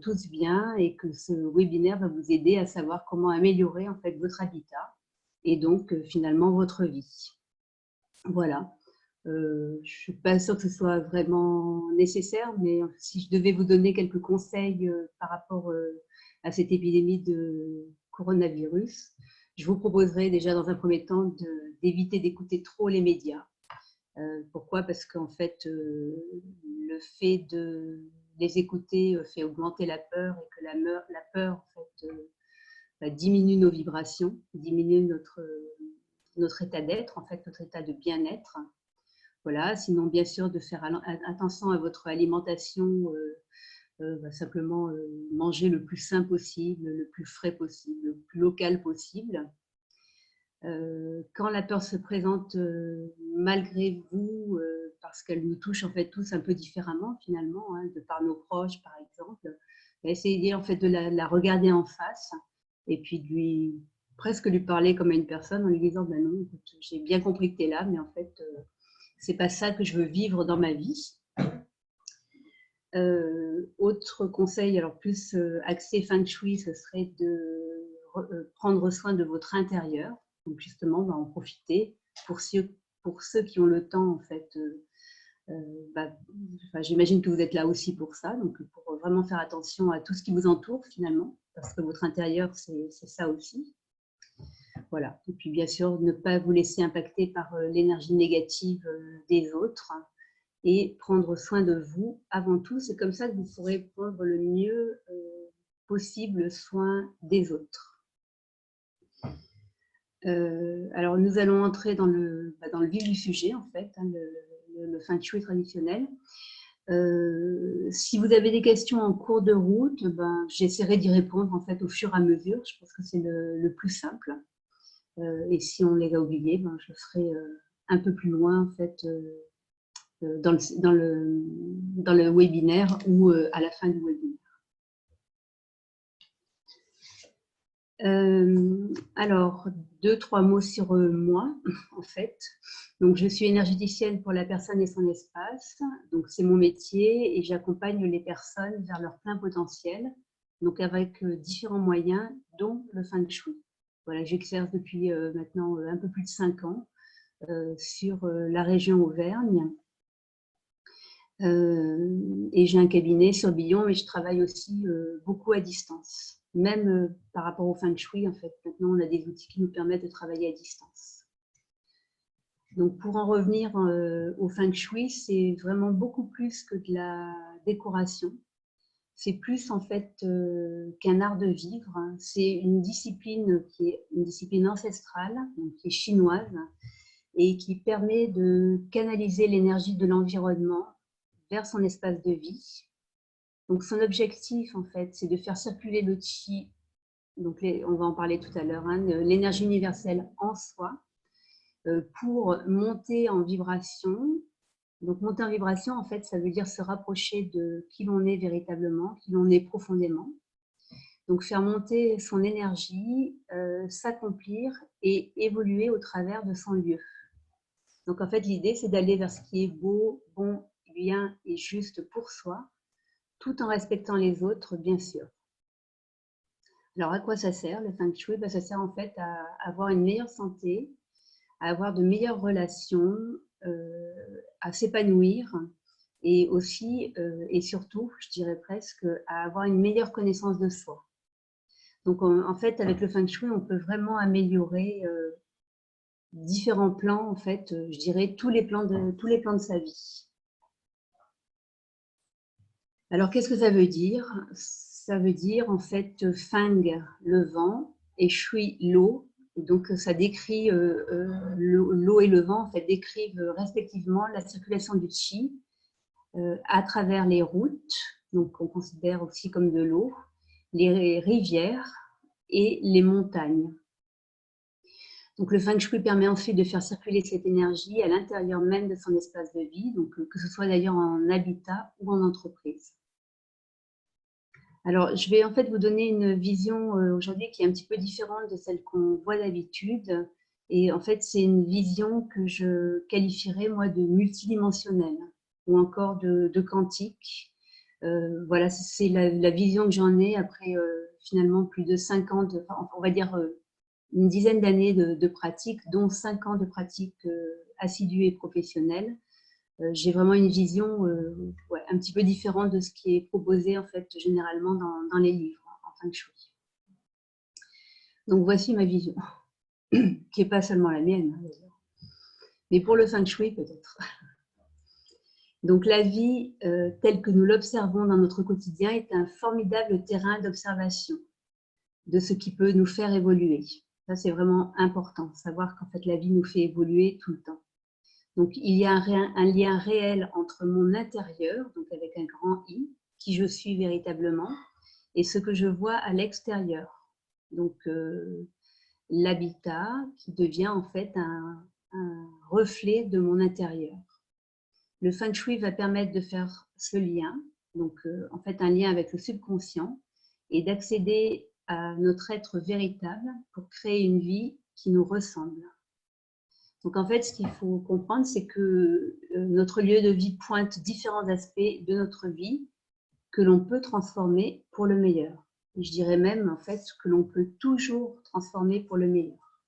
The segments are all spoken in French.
tous bien et que ce webinaire va vous aider à savoir comment améliorer en fait votre habitat et donc finalement votre vie. Voilà. Je ne suis pas sûre que ce soit vraiment nécessaire, mais si je devais vous donner quelques conseils par rapport à cette épidémie de coronavirus, je vous proposerais déjà dans un premier temps d'éviter d'écouter trop les médias. Pourquoi? Parce qu'en fait, le fait de les écouter fait augmenter la peur et que la peur en fait, diminue nos vibrations, diminue notre état d'être, en fait, notre état de bien-être. Voilà. Sinon, bien sûr, de faire attention à votre alimentation, simplement manger le plus sain possible, le plus frais possible, le plus local possible. Quand la peur se présente malgré vous, parce qu'elle nous touche en fait tous un peu différemment finalement, hein, de par nos proches par exemple, essayez en fait de la regarder en face et puis de presque lui parler comme à une personne en lui disant ben non, écoute, j'ai bien compris que tu es là, mais en fait c'est pas ça que je veux vivre dans ma vie. Autre conseil, alors plus axé feng shui, ce serait de prendre soin de votre intérieur. Donc justement, on va en profiter pour ceux qui ont le temps en fait. J'imagine que vous êtes là aussi pour ça, donc pour vraiment faire attention à tout ce qui vous entoure finalement, parce que votre intérieur c'est ça aussi. Voilà. Et puis bien sûr, ne pas vous laisser impacter par l'énergie négative des autres. Et prendre soin de vous avant tout. C'est comme ça que vous pourrez prendre le mieux possible soin des autres. Alors, nous allons entrer dans le vif du sujet, en fait, hein, le feng shui traditionnel. Si vous avez des questions en cours de route, j'essaierai d'y répondre en fait, au fur et à mesure. Je pense que c'est le plus simple. Et si on les a oubliés, je le ferai un peu plus loin, en fait, dans le webinaire ou à la fin du webinaire. Alors, 2-3 mots sur moi, en fait. Donc, je suis énergéticienne pour la personne et son espace. Donc, c'est mon métier et j'accompagne les personnes vers leur plein potentiel, donc avec différents moyens, dont le feng shui. Voilà, j'exerce depuis maintenant un peu plus de 5 ans sur la région Auvergne. Et j'ai un cabinet sur Billon, mais je travaille aussi beaucoup à distance. Même par rapport au feng shui, en fait, maintenant on a des outils qui nous permettent de travailler à distance. Donc pour en revenir au feng shui, c'est vraiment beaucoup plus que de la décoration. C'est plus en fait qu'un art de vivre. C'est une discipline qui est une discipline ancestrale, donc qui est chinoise, et qui permet de canaliser l'énergie de l'environnement vers son espace de vie. Donc son objectif, en fait, c'est de faire circuler le qi, donc on va en parler tout à l'heure, hein, l'énergie universelle en soi, pour monter en vibration. Donc monter en vibration, en fait, ça veut dire se rapprocher de qui l'on est véritablement, qui l'on est profondément. Donc faire monter son énergie, s'accomplir et évoluer au travers de son lieu. Donc en fait, l'idée, c'est d'aller vers ce qui est beau, bon, bien et juste pour soi, tout en respectant les autres, bien sûr. Alors, à quoi ça sert, le feng shui? Ça sert en fait à avoir une meilleure santé, à avoir de meilleures relations, à s'épanouir et aussi, et surtout, je dirais presque, à avoir une meilleure connaissance de soi. Donc, en fait, avec le feng shui, on peut vraiment améliorer différents plans, en fait, je dirais tous les plans de sa vie. Alors, qu'est-ce que ça veut dire? Ça veut dire, en fait, feng, le vent, et shui, l'eau. Donc, ça décrit, l'eau et le vent, en fait, décrivent respectivement la circulation du qi à travers les routes, donc on considère aussi comme de l'eau, les rivières et les montagnes. Donc, le feng shui permet ensuite de faire circuler cette énergie à l'intérieur même de son espace de vie, donc que ce soit d'ailleurs en habitat ou en entreprise. Alors, je vais en fait vous donner une vision aujourd'hui qui est un petit peu différente de celle qu'on voit d'habitude. Et en fait, c'est une vision que je qualifierais, moi, de multidimensionnelle ou encore de quantique. Voilà, c'est la vision que j'en ai après finalement plus de 5 ans, on va dire une dizaine d'années de pratique, dont 5 ans de pratique assidue et professionnelle. J'ai vraiment une vision ouais, un petit peu différente de ce qui est proposé en fait généralement dans les livres en feng shui. Donc voici ma vision, qui n'est pas seulement la mienne, d'ailleurs, mais pour le feng shui peut-être. Donc la vie telle que nous l'observons dans notre quotidien est un formidable terrain d'observation de ce qui peut nous faire évoluer. Ça c'est vraiment important, savoir qu'en fait la vie nous fait évoluer tout le temps. Donc, il y a un lien réel entre mon intérieur, donc avec un grand I, qui je suis véritablement, et ce que je vois à l'extérieur. Donc, l'habitat qui devient en fait un reflet de mon intérieur. Le Feng Shui va permettre de faire ce lien, donc en fait un lien avec le subconscient, et d'accéder à notre être véritable pour créer une vie qui nous ressemble. Donc en fait, ce qu'il faut comprendre, c'est que notre lieu de vie pointe différents aspects de notre vie que l'on peut transformer pour le meilleur. Et je dirais même en fait que l'on peut toujours transformer pour le meilleur.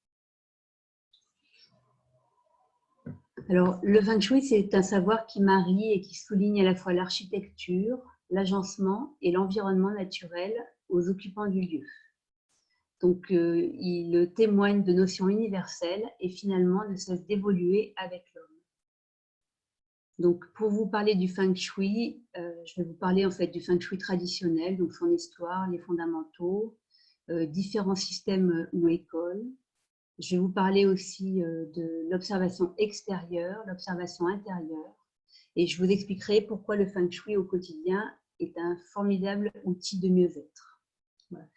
Alors le Feng Shui, c'est un savoir qui marie et qui souligne à la fois l'architecture, l'agencement et l'environnement naturel aux occupants du lieu. Donc, il témoigne de notions universelles et finalement ne cesse d'évoluer avec l'homme. Donc, pour vous parler du Feng Shui, je vais vous parler en fait du Feng Shui traditionnel, donc son histoire, les fondamentaux, différents systèmes ou écoles. Je vais vous parler aussi de l'observation extérieure, l'observation intérieure, et je vous expliquerai pourquoi le Feng Shui au quotidien est un formidable outil de mieux-être. Voilà.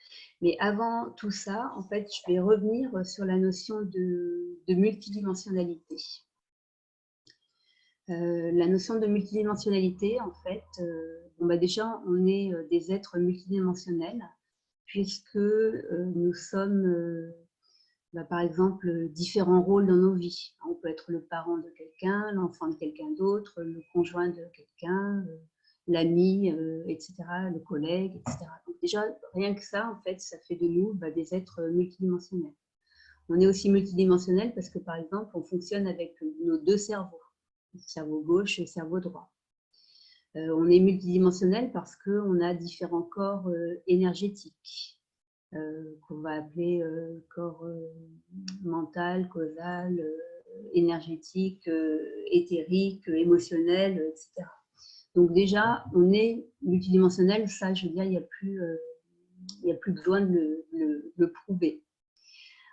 Mais avant tout ça, en fait, je vais revenir sur la notion de multidimensionnalité. La notion de multidimensionnalité, en fait, bon, bah déjà, on est des êtres multidimensionnels, puisque nous sommes, bah, par exemple, différents rôles dans nos vies. On peut être le parent de quelqu'un, l'enfant de quelqu'un d'autre, le conjoint de quelqu'un, l'ami, etc., le collègue, etc. Donc déjà, rien que ça, en fait, ça fait de nous des êtres multidimensionnels. On est aussi multidimensionnels parce que, par exemple, on fonctionne avec nos deux cerveaux, le cerveau gauche et le cerveau droit. On est multidimensionnel parce qu'on a différents corps énergétiques, qu'on va appeler corps mental, causal, énergétique, éthérique, émotionnel, etc. Donc déjà, on est multidimensionnel, ça je veux dire, il n'y a plus besoin de le prouver.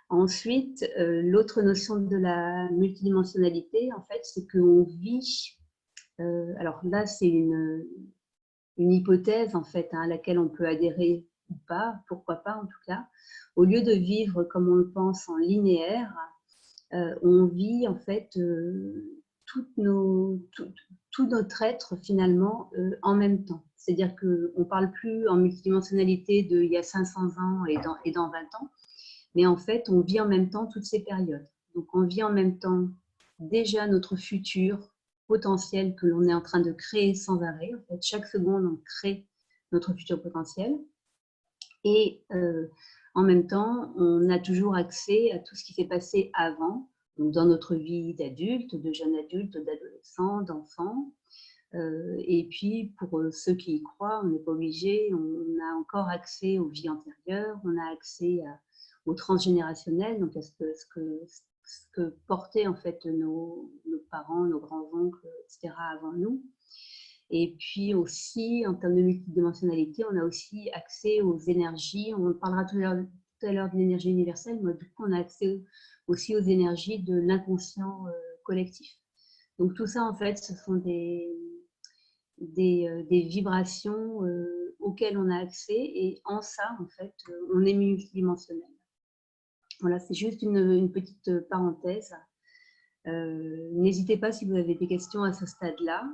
Ensuite, l'autre notion de la multidimensionnalité, en fait, c'est qu'on vit, alors là c'est une hypothèse en fait à laquelle on peut adhérer ou pas, pourquoi pas en tout cas, au lieu de vivre comme on le pense en linéaire, on vit en fait tout notre être finalement en même temps. C'est-à-dire qu'on ne parle plus en multidimensionnalité d'il y a 500 ans et dans 20 ans, mais en fait on vit en même temps toutes ces périodes. Donc on vit en même temps déjà notre futur potentiel que l'on est en train de créer sans arrêt. En fait, chaque seconde, on crée notre futur potentiel. Et en même temps, on a toujours accès à tout ce qui s'est passé avant, donc dans notre vie d'adulte, de jeune adulte, d'adolescent, d'enfant. Et puis, pour ceux qui y croient, on n'est pas obligé, on a encore accès aux vies antérieures, on a accès au transgénérationnel, donc à ce que portaient en fait nos parents, nos grands-oncles, etc. avant nous. Et puis aussi, en termes de multidimensionnalité, on a aussi accès aux énergies. On parlera tout à l'heure de l'énergie universelle, mais du coup, on a accès aussi aux énergies de l'inconscient collectif. Donc tout ça, en fait, ce sont des vibrations auxquelles on a accès, et en ça, en fait, on est multidimensionnel. Voilà, c'est juste une petite parenthèse. N'hésitez pas si vous avez des questions à ce stade-là,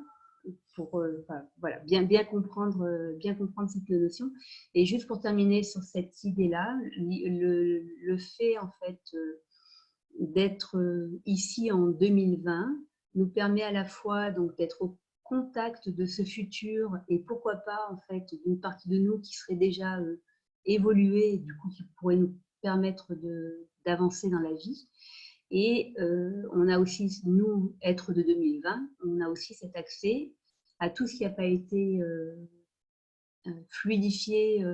pour voilà, bien comprendre cette notion. Et juste pour terminer sur cette idée-là, le fait en fait d'être ici en 2020 nous permet à la fois donc d'être contact de ce futur et pourquoi pas en fait d'une partie de nous qui serait déjà évoluée, du coup qui pourrait nous permettre d'avancer dans la vie. Et on a aussi, nous, êtres de 2020, on a aussi cet accès à tout ce qui n'a pas été fluidifié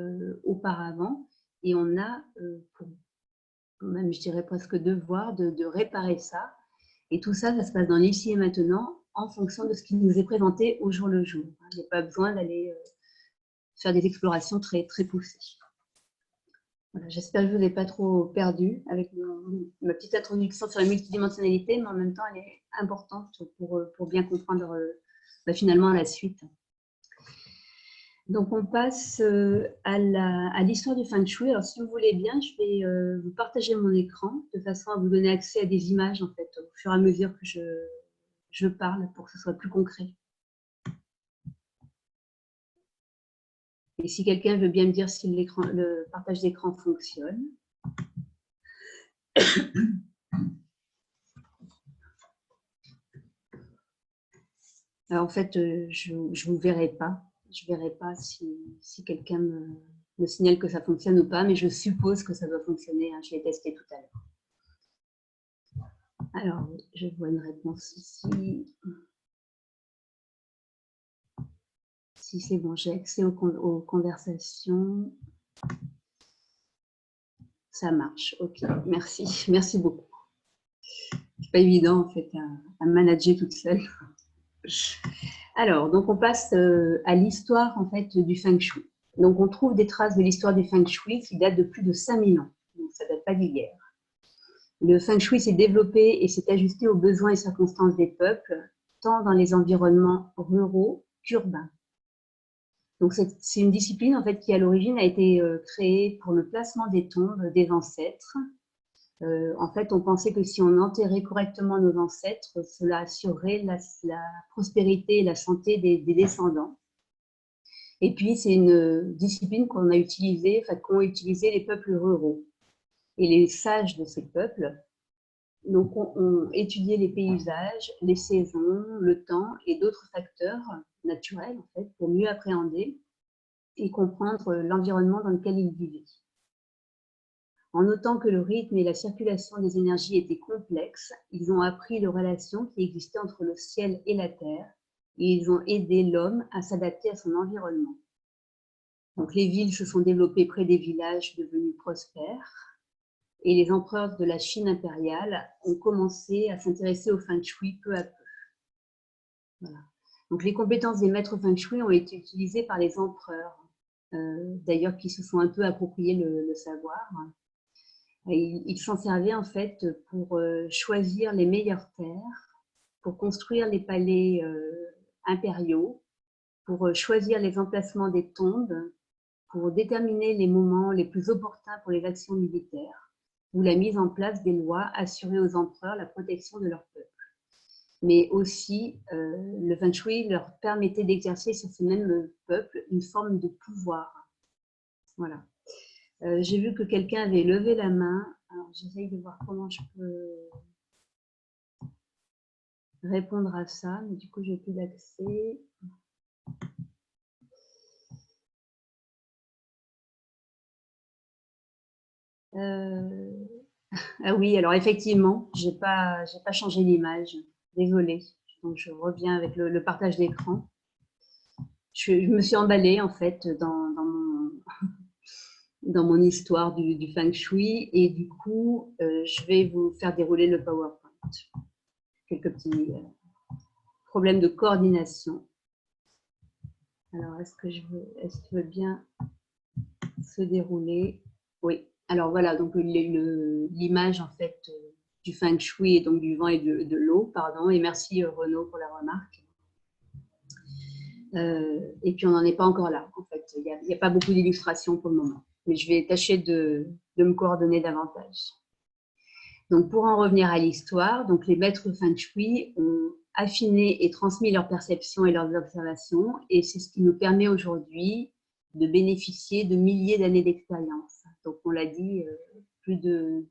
auparavant, et on a, même je dirais presque devoir de réparer ça. Et tout ça, ça se passe dans l'ici et maintenant en fonction de ce qui nous est présenté au jour le jour. Il n'y a pas besoin d'aller faire des explorations très, très poussées. Voilà, j'espère que je ne vous ai pas trop perdu avec ma petite introduction sur la multidimensionnalité, mais en même temps, elle est importante pour bien comprendre finalement la suite. Donc, on passe à l'histoire du Feng Shui. Alors, si vous voulez bien, je vais vous partager mon écran de façon à vous donner accès à des images en fait, au fur et à mesure que je parle pour que ce soit plus concret. Et si quelqu'un veut bien me dire si le partage d'écran fonctionne. Alors, en fait, je ne vous verrai pas. Je ne verrai pas si quelqu'un me signale que ça fonctionne ou pas, mais je suppose que ça doit fonctionner. Hein. Je l'ai testé tout à l'heure. Alors, je vois une réponse ici. Si c'est bon, j'ai accès aux conversations. Ça marche, ok, merci. Merci beaucoup. C'est pas évident en fait à manager toute seule. Alors, donc on passe à l'histoire en fait du Feng Shui. Donc on trouve des traces de l'histoire du Feng Shui qui datent de plus de 5000 ans. Donc ça date pas d'hier. Le Feng Shui s'est développé et s'est ajusté aux besoins et circonstances des peuples, tant dans les environnements ruraux qu'urbains. Donc c'est une discipline en fait qui à l'origine a été créée pour le placement des tombes des ancêtres. En fait, on pensait que si on enterrait correctement nos ancêtres, cela assurerait la prospérité et la santé des descendants. Et puis, c'est une discipline qu'on a utilisée, enfin, qu'ont utilisé les peuples ruraux. Et les sages de ces peuples donc, ont étudié les paysages, les saisons, le temps et d'autres facteurs naturels en fait, pour mieux appréhender et comprendre l'environnement dans lequel ils vivaient. En notant que le rythme et la circulation des énergies étaient complexes, ils ont appris les relations qui existaient entre le ciel et la terre, et ils ont aidé l'homme à s'adapter à son environnement. Donc, les villes se sont développées près des villages devenus prospères, et les empereurs de la Chine impériale ont commencé à s'intéresser au Feng Shui peu à peu. Voilà. Donc, les compétences des maîtres Feng Shui ont été utilisées par les empereurs, d'ailleurs qui se sont un peu appropriés le savoir. Ils s'en servaient en fait pour choisir les meilleures terres, pour construire les palais impériaux, pour choisir les emplacements des tombes, pour déterminer les moments les plus opportuns pour les actions militaires, ou la mise en place des lois assurant aux empereurs la protection de leur peuple. Mais aussi, le Feng Shui leur permettait d'exercer sur ce même peuple une forme de pouvoir. Voilà. J'ai vu que quelqu'un avait levé la main. Alors, j'essaye de voir comment je peux répondre à ça, mais du coup, je n'ai plus d'accès. Ah oui, alors effectivement, j'ai pas changé l'image. Désolée. Donc, je reviens avec le partage d'écran. Je me suis emballée, en fait, dans mon histoire du Feng Shui, et du coup, je vais vous faire dérouler le PowerPoint. Quelques petits problèmes de coordination. Alors, est-ce qu'il veut bien se dérouler? Oui. Alors voilà, donc l'image en fait du Feng Shui et donc du vent et de l'eau, pardon. Et merci Renaud pour la remarque. Et puis on n'en est pas encore là. En fait, il n'y a pas beaucoup d'illustrations pour le moment, mais je vais tâcher de me coordonner davantage. Donc pour en revenir à l'histoire, donc les maîtres Feng Shui ont affiné et transmis leurs perceptions et leurs observations, et c'est ce qui nous permet aujourd'hui de bénéficier de milliers d'années d'expérience. Donc on l'a dit, plus de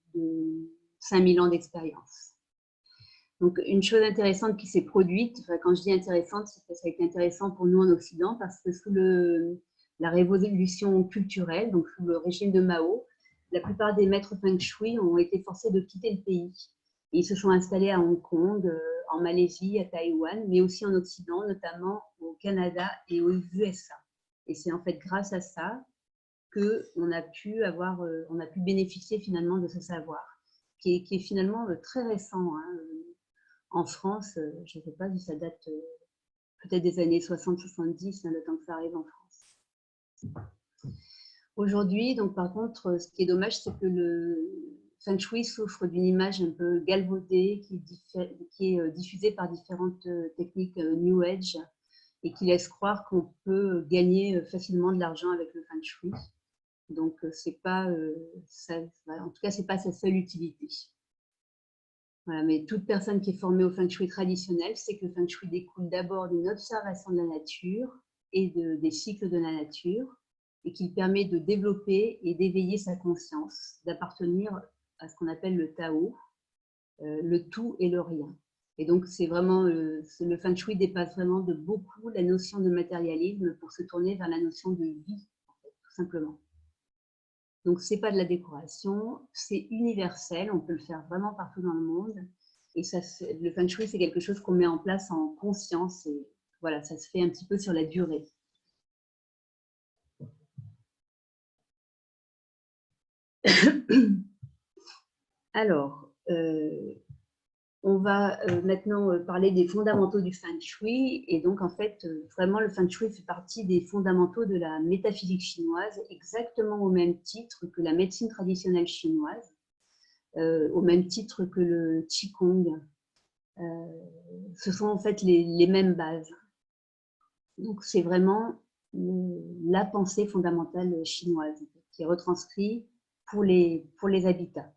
5000 ans d'expérience. Donc, une chose intéressante qui s'est produite, enfin, quand je dis intéressante, c'est que ça a été intéressant pour nous en Occident, parce que sous la révolution culturelle, donc sous le régime de Mao, la plupart des maîtres feng shui ont été forcés de quitter le pays. Et ils se sont installés à Hong Kong, en Malaisie, à Taïwan, mais aussi en Occident, notamment au Canada et aux USA. Et c'est en fait grâce à ça qu'on a pu bénéficier finalement de ce savoir, qui est finalement très récent. Hein. En France, je ne sais pas si ça date peut-être des années 60-70, hein, le temps que ça arrive en France. Aujourd'hui, donc par contre, ce qui est dommage, c'est que le Feng Shui souffre d'une image un peu galvaudée qui est diffusée par différentes techniques New Age et qui laisse croire qu'on peut gagner facilement de l'argent avec le Feng Shui. Donc, c'est pas, en tout cas, ce n'est pas sa seule utilité. Voilà, mais toute personne qui est formée au Feng Shui traditionnel sait que le Feng Shui découle d'abord d'une observation de la nature et des cycles de la nature, et qu'il permet de développer et d'éveiller sa conscience, d'appartenir à ce qu'on appelle le Tao, le tout et le rien. Et donc, c'est vraiment, le Feng Shui dépasse vraiment de beaucoup la notion de matérialisme pour se tourner vers la notion de vie, en fait, tout simplement. Donc, ce n'est pas de la décoration, c'est universel, on peut le faire vraiment partout dans le monde. Et ça, le Feng Shui, c'est quelque chose qu'on met en place en conscience. Et voilà, ça se fait un petit peu sur la durée. Alors, on va maintenant parler des fondamentaux du Feng Shui. Et donc, en fait, vraiment, le Feng Shui fait partie des fondamentaux de la métaphysique chinoise, exactement au même titre que la médecine traditionnelle chinoise, au même titre que le Qigong. Ce sont en fait les mêmes bases. Donc, c'est vraiment la pensée fondamentale chinoise qui est retranscrite pour les habitats.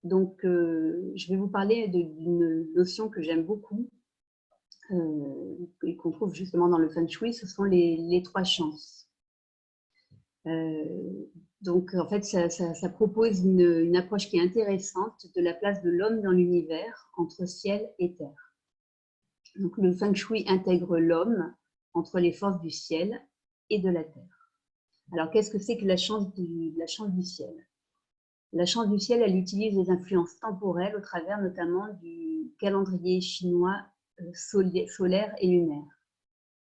Donc, je vais vous parler d'une notion que j'aime beaucoup et qu'on trouve justement dans le Feng Shui, ce sont les trois chances. Donc, en fait, ça propose une approche qui est intéressante de la place de l'homme dans l'univers entre ciel et terre. Donc, le Feng Shui intègre l'homme entre les forces du ciel et de la terre. Alors, qu'est-ce que c'est que la chance du ciel? La chance du ciel, elle utilise les influences temporelles au travers notamment du calendrier chinois solaire et lunaire.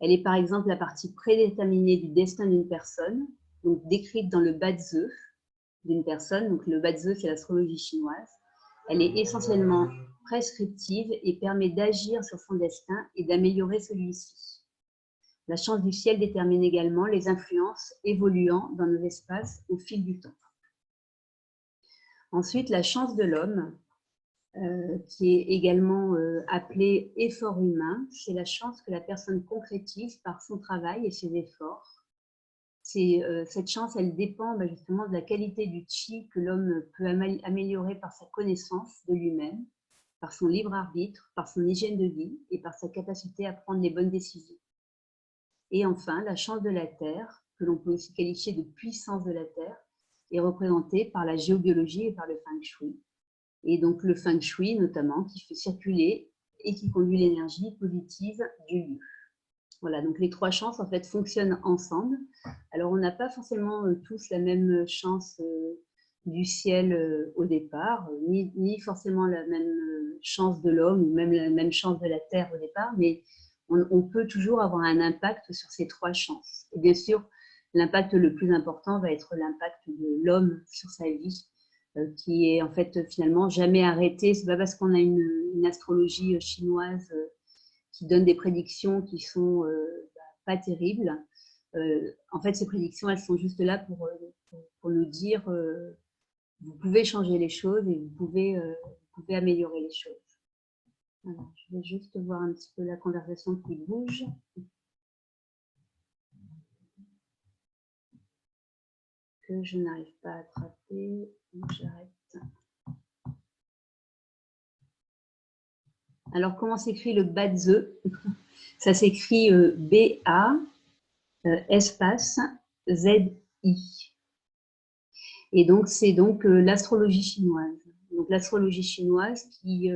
Elle est par exemple la partie prédéterminée du destin d'une personne, donc décrite dans le Bazi d'une personne. Donc le Bazi, c'est l'astrologie chinoise. Elle est essentiellement prescriptive et permet d'agir sur son destin et d'améliorer celui-ci. La chance du ciel détermine également les influences évoluant dans nos espaces au fil du temps. Ensuite, la chance de l'homme, qui est également appelée effort humain, c'est la chance que la personne concrétise par son travail et ses efforts. Cette chance, elle dépend justement de la qualité du chi que l'homme peut améliorer par sa connaissance de lui-même, par son libre arbitre, par son hygiène de vie et par sa capacité à prendre les bonnes décisions. Et enfin, la chance de la terre, que l'on peut aussi qualifier de puissance de la terre, est représentée par la géobiologie et par le Feng Shui. Et donc le Feng Shui notamment, qui fait circuler et qui conduit l'énergie positive du lieu. Voilà, donc les trois chances en fait fonctionnent ensemble. Alors on n'a pas forcément tous la même chance du ciel au départ, ni forcément la même chance de l'homme, ou même la même chance de la terre au départ, mais on peut toujours avoir un impact sur ces trois chances. Et bien sûr, l'impact le plus important va être l'impact de l'homme sur sa vie, qui est en fait finalement jamais arrêté. C'est pas parce qu'on a une astrologie chinoise qui donne des prédictions qui sont pas terribles. En fait, ces prédictions, elles sont juste là pour nous dire vous pouvez changer les choses et vous pouvez améliorer les choses. Alors, je vais juste voir un petit peu la conversation qui bouge. Que je n'arrive pas à attraper, donc j'arrête. Alors, comment s'écrit le Bazi? Ça s'écrit B-A espace Z-I. Et donc, c'est donc l'astrologie chinoise. donc l'astrologie chinoise qui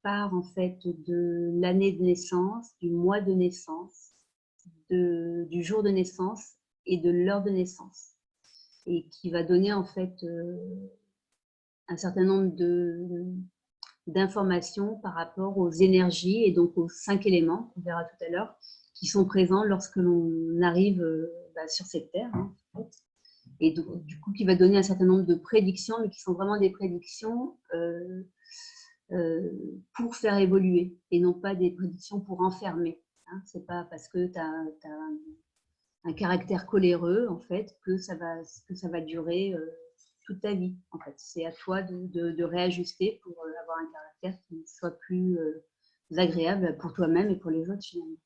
part en fait de l'année de naissance, du mois de naissance, du jour de naissance et de l'heure de naissance, et qui va donner en fait un certain nombre d'informations par rapport aux énergies et donc aux 5 éléments, on verra tout à l'heure, qui sont présents lorsque l'on arrive sur cette terre, hein, en fait. Et du coup qui va donner un certain nombre de prédictions, mais qui sont vraiment des prédictions pour faire évoluer et non pas des prédictions pour enfermer. Hein. C'est pas parce que tu as un caractère coléreux en fait que ça va durer toute ta vie. En fait, c'est à toi de réajuster pour avoir un caractère qui soit plus agréable pour toi-même et pour les autres finalement.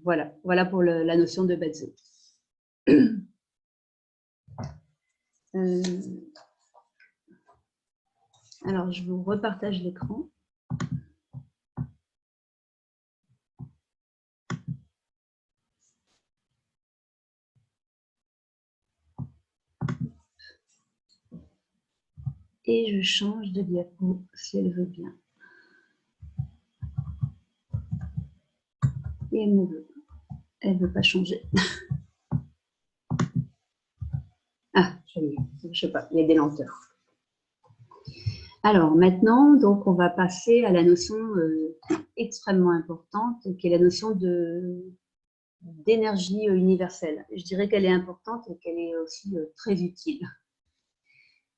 Voilà pour la notion de Bazi. Alors, je vous repartage l'écran. Et je change de diapo si elle veut bien. Et elle ne veut pas changer. Ah, je ne sais pas, il y a des lenteurs. Alors maintenant, donc, on va passer à la notion extrêmement importante, qui est la notion d'énergie universelle. Je dirais qu'elle est importante et qu'elle est aussi très utile.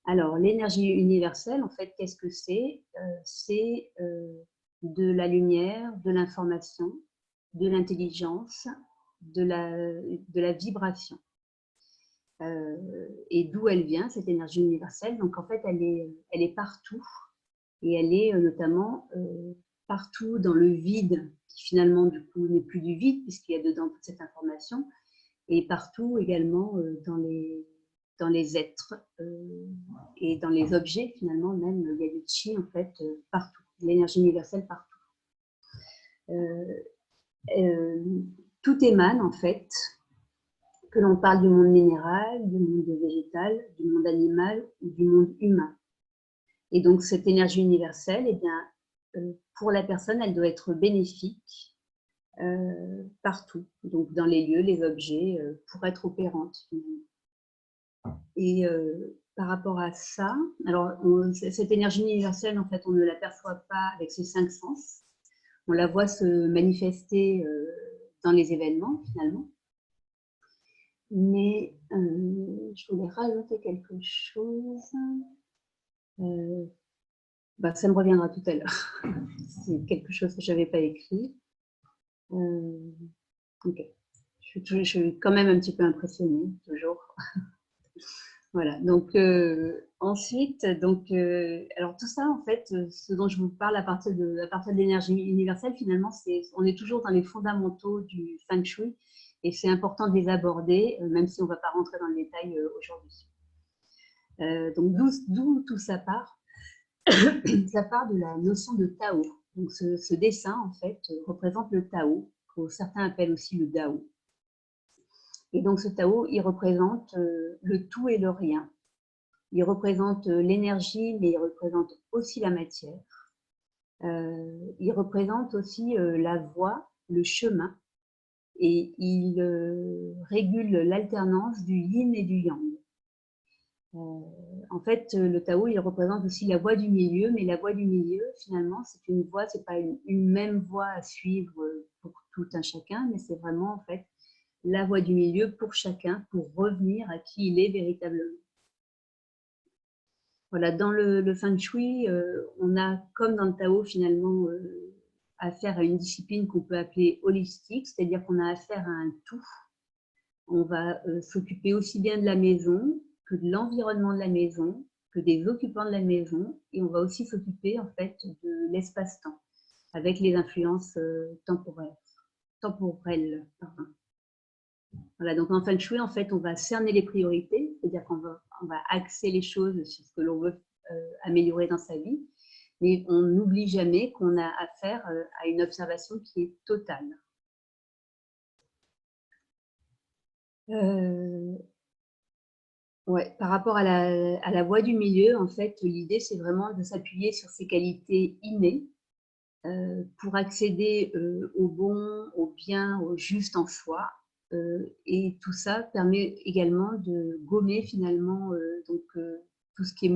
Alors, l'énergie universelle, en fait, qu'est-ce que c'est? C'est de la lumière, de l'information, de l'intelligence, de la vibration. Et d'où elle vient, cette énergie universelle? Donc, en fait, elle est partout. Et elle est notamment partout dans le vide, qui finalement, du coup, n'est plus du vide, puisqu'il y a dedans toute cette information, et partout également dans les êtres et dans les objets, finalement, même, il y a du chi, en fait, partout, l'énergie universelle partout. Tout émane, en fait, que l'on parle du monde minéral, du monde végétal, du monde animal ou du monde humain. Et donc, cette énergie universelle, eh bien, pour la personne, elle doit être bénéfique partout, donc dans les lieux, les objets, pour être opérante. Et par rapport à ça, alors cette énergie universelle, en fait, on ne l'aperçoit pas avec ses 5 sens. On la voit se manifester dans les événements, finalement. Mais je voulais rajouter quelque chose. Ça me reviendra tout à l'heure. C'est quelque chose que je n'avais pas écrit. Ok. Je suis quand même un petit peu impressionnée, toujours. Voilà. Donc, ensuite, alors tout ça, en fait, ce dont je vous parle à partir de l'énergie universelle, finalement, on est toujours dans les fondamentaux du Feng Shui et c'est important de les aborder, même si on ne va pas rentrer dans le détail aujourd'hui. Donc, d'où tout ça part? Ça part de la notion de Tao. Donc, ce dessin, en fait, représente le Tao, que certains appellent aussi le Dao. Et donc, ce Tao, il représente le tout et le rien. Il représente l'énergie, mais il représente aussi la matière. Il représente aussi la voie, le chemin, et il régule l'alternance du yin et du yang. En fait, le Tao, il représente aussi la voie du milieu, mais la voie du milieu, finalement, c'est une voie, c'est pas une même voie à suivre pour tout un chacun, mais c'est vraiment, en fait, la voie du milieu pour chacun, pour revenir à qui il est véritablement. Voilà, dans le Feng Shui, on a, comme dans le Tao, finalement, affaire à une discipline qu'on peut appeler holistique, c'est-à-dire qu'on a affaire à un tout. On va s'occuper aussi bien de la maison que de l'environnement de la maison, que des occupants de la maison, et on va aussi s'occuper en fait de l'espace-temps, avec les influences temporelles. Pardon. Voilà, donc en Feng Shui, en fait, on va cerner les priorités, c'est-à-dire qu'on va axer les choses sur ce que l'on veut améliorer dans sa vie, mais on n'oublie jamais qu'on a affaire à une observation qui est totale. Ouais, par rapport à la voie du milieu, en fait, l'idée, c'est vraiment de s'appuyer sur ses qualités innées pour accéder au bon, au bien, au juste en soi. Et tout ça permet également de gommer finalement tout ce qui est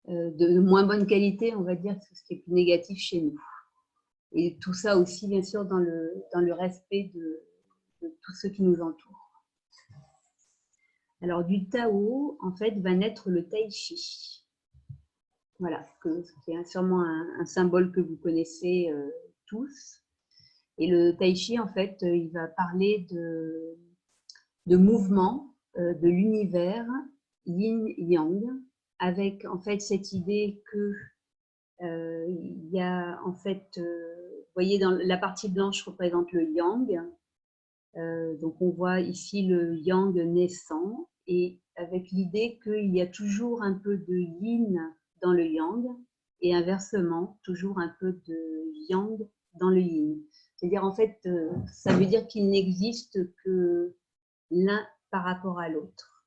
de moins bonne qualité, on va dire, tout ce qui est plus négatif chez nous. Et tout ça aussi, bien sûr, dans le respect de tous ceux qui nous entourent. Alors, du Tao, en fait, va naître le Tai Chi. Voilà, qui est sûrement un symbole que vous connaissez tous. Et le Tai Chi, en fait, il va parler de mouvement de l'univers yin-yang, avec en fait cette idée que il y a en fait, vous voyez, dans la partie blanche représente le yang. Donc on voit ici le yang naissant, et avec l'idée qu'il y a toujours un peu de yin dans le yang, et inversement, toujours un peu de yang dans le yin. C'est-à-dire, en fait, ça veut dire qu'il n'existe que l'un par rapport à l'autre.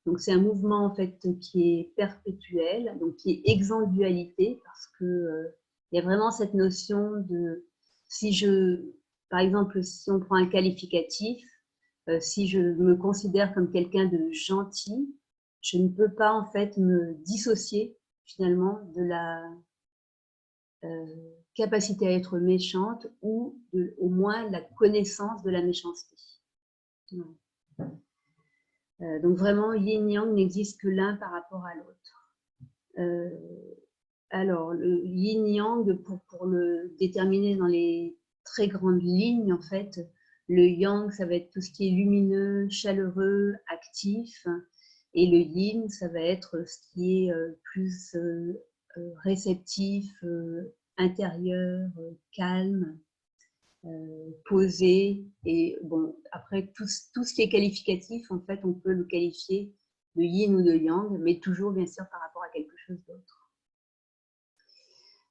Donc c'est un mouvement en fait qui est perpétuel, donc qui est exempt de dualité, parce que il y a vraiment cette notion de, par exemple, si on prend un qualificatif, si je me considère comme quelqu'un de gentil, je ne peux pas en fait me dissocier finalement de la capacité à être méchante, ou au moins la connaissance de la méchanceté. Donc vraiment, yin-yang n'existe que l'un par rapport à l'autre. Alors, le yin-yang, pour le déterminer dans les très grandes lignes, en fait, le yang, ça va être tout ce qui est lumineux, chaleureux, actif, et le yin, ça va être ce qui est plus réceptif, intérieur, calme, posé. Et bon, après, tout ce qui est qualificatif, en fait, on peut le qualifier de yin ou de yang, mais toujours, bien sûr, par rapport à quelque chose d'autre.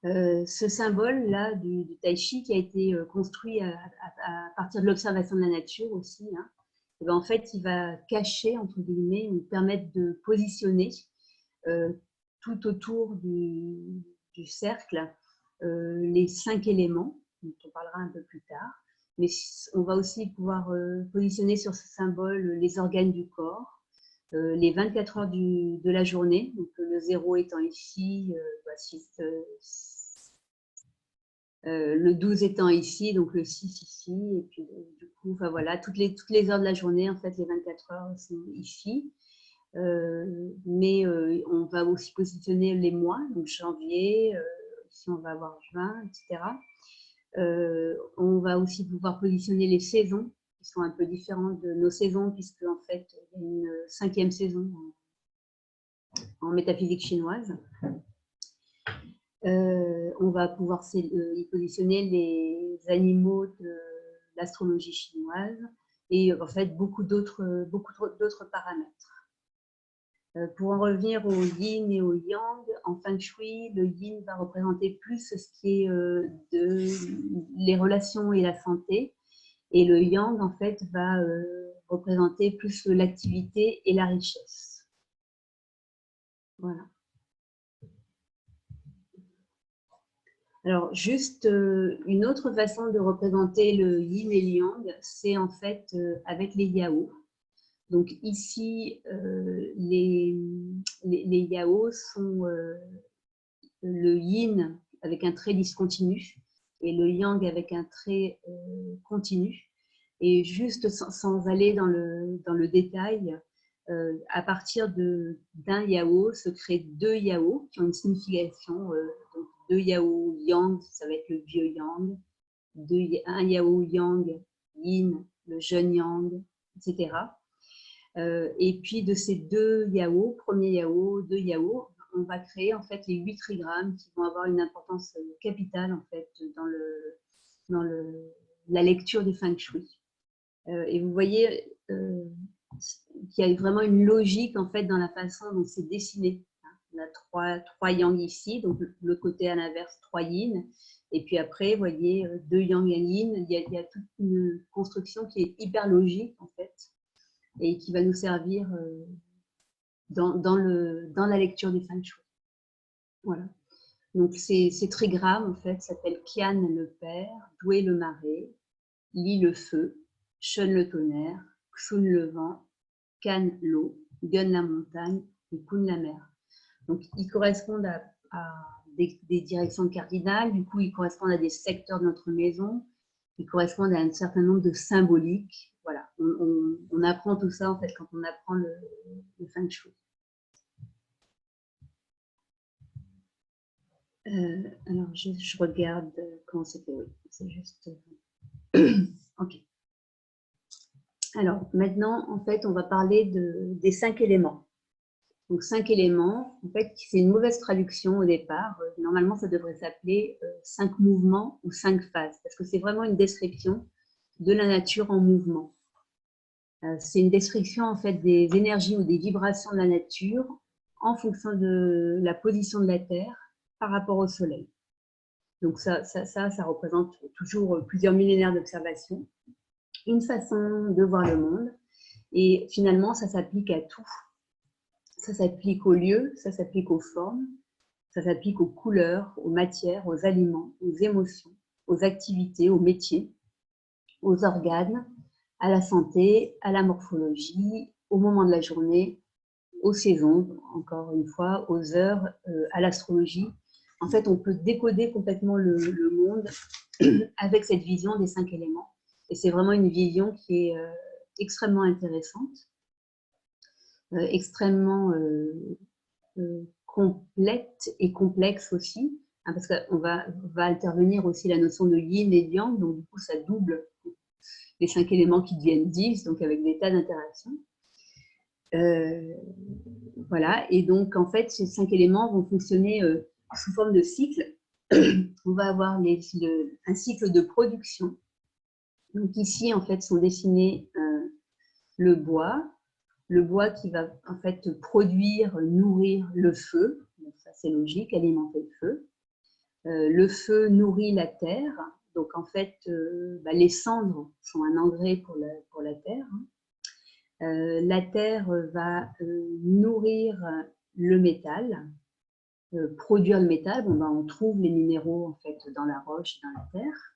Ce symbole-là du Tai Chi, qui a été construit à partir de l'observation de la nature aussi, hein, et bien en fait, il va cacher, entre guillemets, nous permettre de positionner tout autour du cercle les 5 éléments, dont on parlera un peu plus tard. Mais on va aussi pouvoir positionner sur ce symbole les organes du corps, les 24 heures de la journée, donc le 0 étant ici, le 12 étant ici, donc le 6 ici, et puis du coup, enfin, voilà, toutes les heures de la journée, en fait, les 24 heures sont ici. Mais on va aussi positionner les mois, donc janvier, ici on va avoir juin, etc. On va aussi pouvoir positionner les saisons, qui sont un peu différentes de nos saisons, puisque en fait, il y a une 5e saison en métaphysique chinoise. On va pouvoir y positionner les animaux de l'astrologie chinoise, et en fait beaucoup d'autres paramètres. Pour en revenir au yin et au yang, en feng shui, le yin va représenter plus ce qui est les relations et la santé, et le yang en fait va représenter plus l'activité et la richesse. Voilà. Alors, juste une autre façon de représenter le yin et le yang, c'est en fait avec les yao. Donc ici, les yao sont le yin avec un trait discontinu et le yang avec un trait continu. Et juste sans aller dans le détail, à partir d'un yao se créent 2 yao qui ont une signification. Donc 2 yao yang, ça va être le vieux yang. Un yao yang yin, le jeune yang, etc. Et puis de ces 2 yao, premier yao, 2 yao, on va créer en fait les 8 trigrammes qui vont avoir une importance capitale en fait dans la lecture du feng shui. Et vous voyez qu'il y a vraiment une logique en fait dans la façon dont c'est dessiné. On a 3 yang ici, donc le côté à l'inverse 3 yin, et puis après vous voyez 2 yang et yin. Il y a toute une construction qui est hyper logique en fait, et qui va nous servir dans la lecture du Feng Shui. Voilà. Donc, ces trigrammes, en fait, s'appellent Qian le père, Doué le marais, Li le feu, Shun le tonnerre, Xun le vent, Kan l'eau, Gun la montagne et Kun la mer. Donc, ils correspondent à des directions cardinales, du coup, ils correspondent à des secteurs de notre maison, ils correspondent à un certain nombre de symboliques. Voilà, on apprend tout ça, en fait, quand on apprend le Feng Shui. Alors, je regarde comment c'était. Oui, c'est juste. Ok. Alors, maintenant, en fait, on va parler des 5 éléments. Donc, 5 éléments, en fait, c'est une mauvaise traduction au départ. Normalement, ça devrait s'appeler 5 mouvements ou 5 phases, parce que c'est vraiment une description de la nature en mouvement. C'est une description, en fait, des énergies ou des vibrations de la nature en fonction de la position de la Terre par rapport au Soleil. Donc ça représente toujours plusieurs millénaires d'observation, une façon de voir le monde, et finalement, ça s'applique à tout. Ça s'applique aux lieux, ça s'applique aux formes, ça s'applique aux couleurs, aux matières, aux aliments, aux émotions, aux activités, aux métiers, aux organes, à la santé, à la morphologie, au moment de la journée, aux saisons, encore une fois, aux heures, à l'astrologie. En fait, on peut décoder complètement le monde avec cette vision des 5 éléments. Et c'est vraiment une vision qui est extrêmement intéressante, extrêmement complète et complexe aussi, hein, parce qu'on va intervenir aussi la notion de yin et yang, donc du coup ça double les 5 éléments qui deviennent 10, donc avec des tas d'interactions. Voilà, et donc en fait ces 5 éléments vont fonctionner sous forme de cycle. On va avoir un cycle de production. Donc ici en fait sont dessinés le bois qui va en fait produire, nourrir le feu. Donc ça c'est logique, alimenter le feu. Le feu nourrit la terre. Donc en fait, les cendres sont un engrais pour la terre. La terre va nourrir le métal, produire le métal. On trouve les minéraux en fait dans la roche, dans la terre.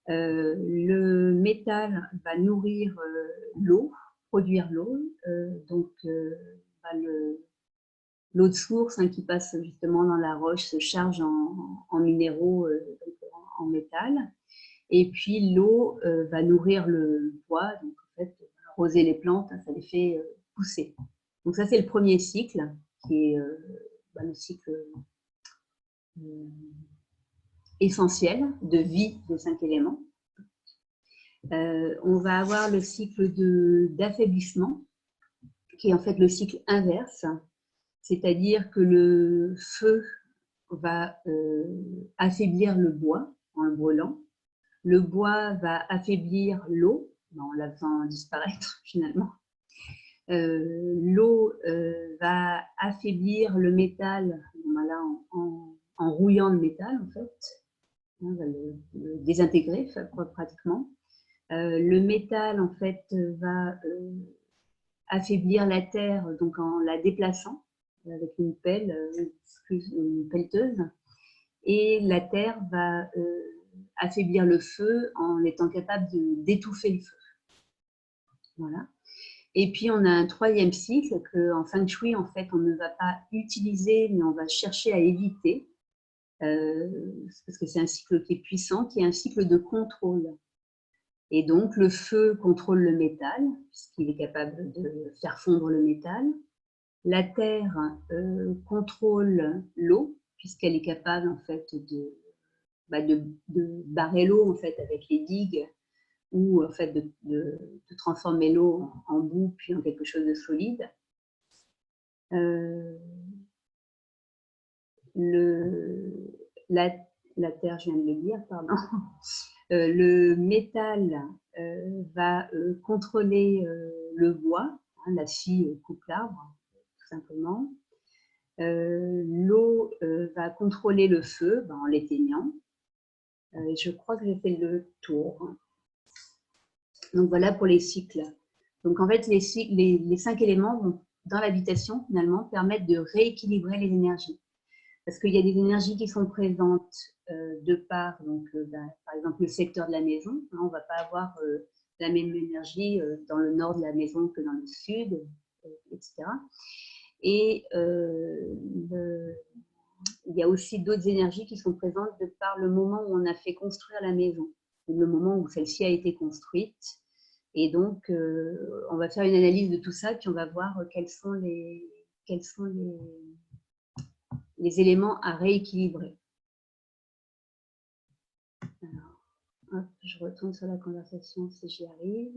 Le métal va nourrir l'eau, produire l'eau. Donc l'eau de source qui passe justement dans la roche se charge en minéraux, en métal. Et puis l'eau va nourrir le bois, donc en fait, arroser les plantes, ça les fait pousser. Donc ça, c'est le premier cycle, qui est le cycle essentiel de vie des 5 éléments. On va avoir le cycle d'affaiblissement, qui est en fait le cycle inverse, c'est-à-dire que le feu va affaiblir le bois en le brûlant. Le bois va affaiblir l'eau en la faisant disparaître finalement. L'eau va affaiblir le métal en rouillant le métal en fait, on va le désintégrer pratiquement. Le métal en fait va affaiblir la terre donc en la déplaçant avec une pelle, une pelleteuse, et la terre va affaiblir le feu en étant capable d'étouffer le feu. Voilà. Et puis on a un troisième cycle qu'en Feng Shui en fait on ne va pas utiliser mais on va chercher à éviter parce que c'est un cycle qui est puissant, qui est un cycle de contrôle. Et donc le feu contrôle le métal puisqu'il est capable de faire fondre le métal. La terre contrôle l'eau puisqu'elle est capable en fait de barrer l'eau en fait avec les digues ou en fait de transformer l'eau en boue puis en quelque chose de solide. La terre, je viens de le dire, pardon. Le métal va contrôler le bois, la scie coupe l'arbre, tout simplement. L'eau va contrôler le feu en l'éteignant. Je crois que j'ai fait le tour. Donc voilà pour les cycles. Donc, en fait, les 5 éléments vont, dans l'habitation, finalement, permettre de rééquilibrer les énergies. Parce qu'il y a des énergies qui sont présentes de par, donc, par exemple, le secteur de la maison. Hein, on ne va pas avoir la même énergie dans le nord de la maison que dans le sud, etc. Et il y a aussi d'autres énergies qui sont présentes de par le moment où on a fait construire la maison, le moment où celle-ci a été construite. Et donc, on va faire une analyse de tout ça, puis on va voir quels sont les éléments à rééquilibrer. Alors, hop, je retourne sur la conversation si j'y arrive.